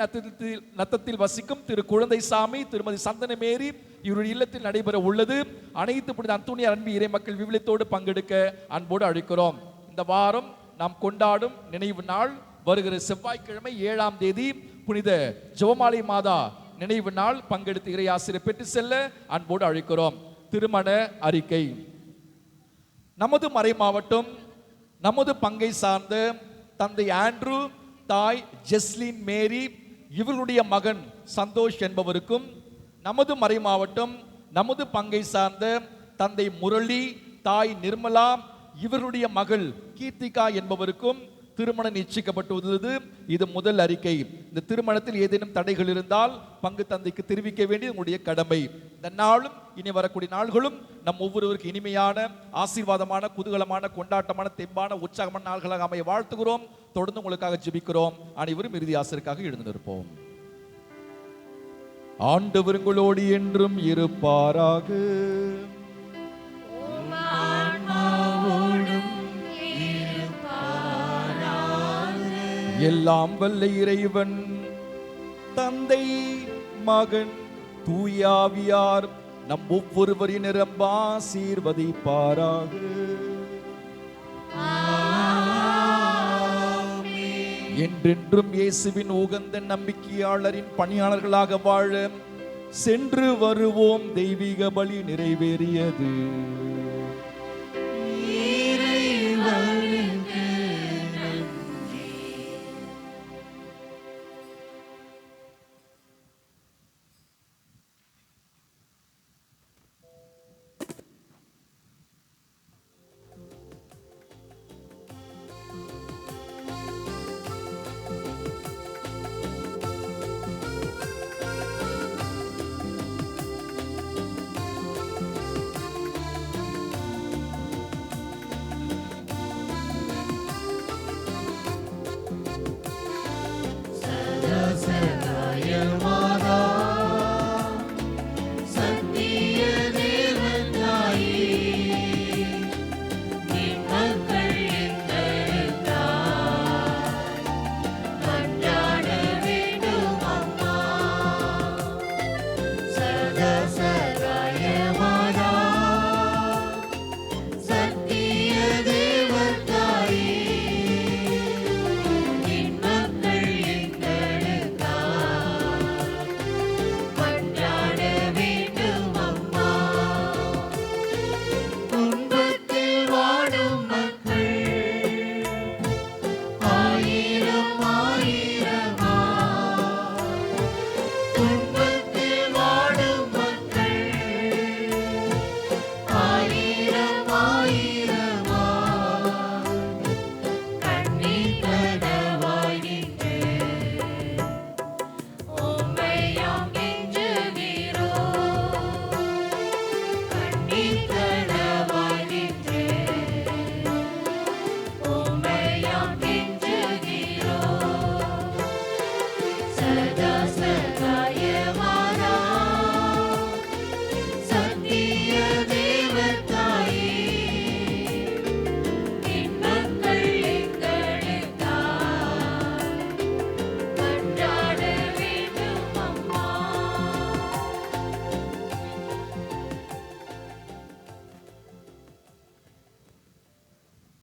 நத்தத்தில் வசிக்கும் திரு குழந்தைசாமி, திருமதி சந்தனமேரி இவருடைய இல்லத்தில் நடைபெற உள்ளது. அனைத்து புனித அந்தோனியர் அன்பிய இறை மக்கள் விவிலியத்தோடு பங்கெடுக்க அன்போடு அழைக்கிறோம். இந்த வாரம் நாம் கொண்டாடும் நினைவு நாள் வருகிற செவ்வாய்க்கிழமை 7ஆம் தேதி புனித ஜெபமாலை மாதா நினைவு நாள். பங்கெடுத்து இறை ஆசிரியர் பெற்று செல்ல அன்போடு அழைக்கிறோம். திருமண அறிக்கை. நமது மறை மாவட்டம் நமது பங்கை சார்ந்த தந்தை ஆண்ட்ரூ, தாய் ஜெஸ்லின் மேரி, இவர்களுடைய மகன் சந்தோஷ் என்பவருக்கும், நமது மறைமாவட்டம் நமது பங்கை சார்ந்த தந்தை முரளி, தாய் நிர்மலா, இவருடைய மகள் கீர்த்திகா என்பவருக்கும் திருமணம் நிச்சயிக்கப்பட்டுள்ளது. இது முதல் அறிக்கை. இந்த திருமணத்தில் ஏதேனும் தடைகள் இருந்தால் பங்கு தந்தைக்கு தெரிவிக்க வேண்டியது உங்களுடைய கடமை. இந்த நாளும் இனி வரக்கூடிய நாள்களும் நம் ஒவ்வொருவருக்கு இனிமையான, ஆசீர்வாதமான, குதூகலமான, கொண்டாட்டமான, தெம்பான, உற்சாகமான நாள்களாக அமைய வாழ்த்துகிறோம். தொடர்ந்து உங்களுக்காக ஜெபிக்கிறோம். அனைவரும் இறுதி ஆசிரியருக்காக எழுந்து நிற்போம். ஆண்டவர் உங்களோடு என்றும் இருப்பாராக. எல்லாம் வல்ல இறைவன் தந்தை, மகன், தூயாவியார் நம் ஒவ்வொருவரின் நிரம்ப ஆசீர்வதிப்பாராக. என்றென்றும் இயேசுவின் உகந்த நம்பிக்கையாளரின் பணியாளர்களாக வாழ சென்று வருவோம். தெய்வீக பலி நிறைவேறியது.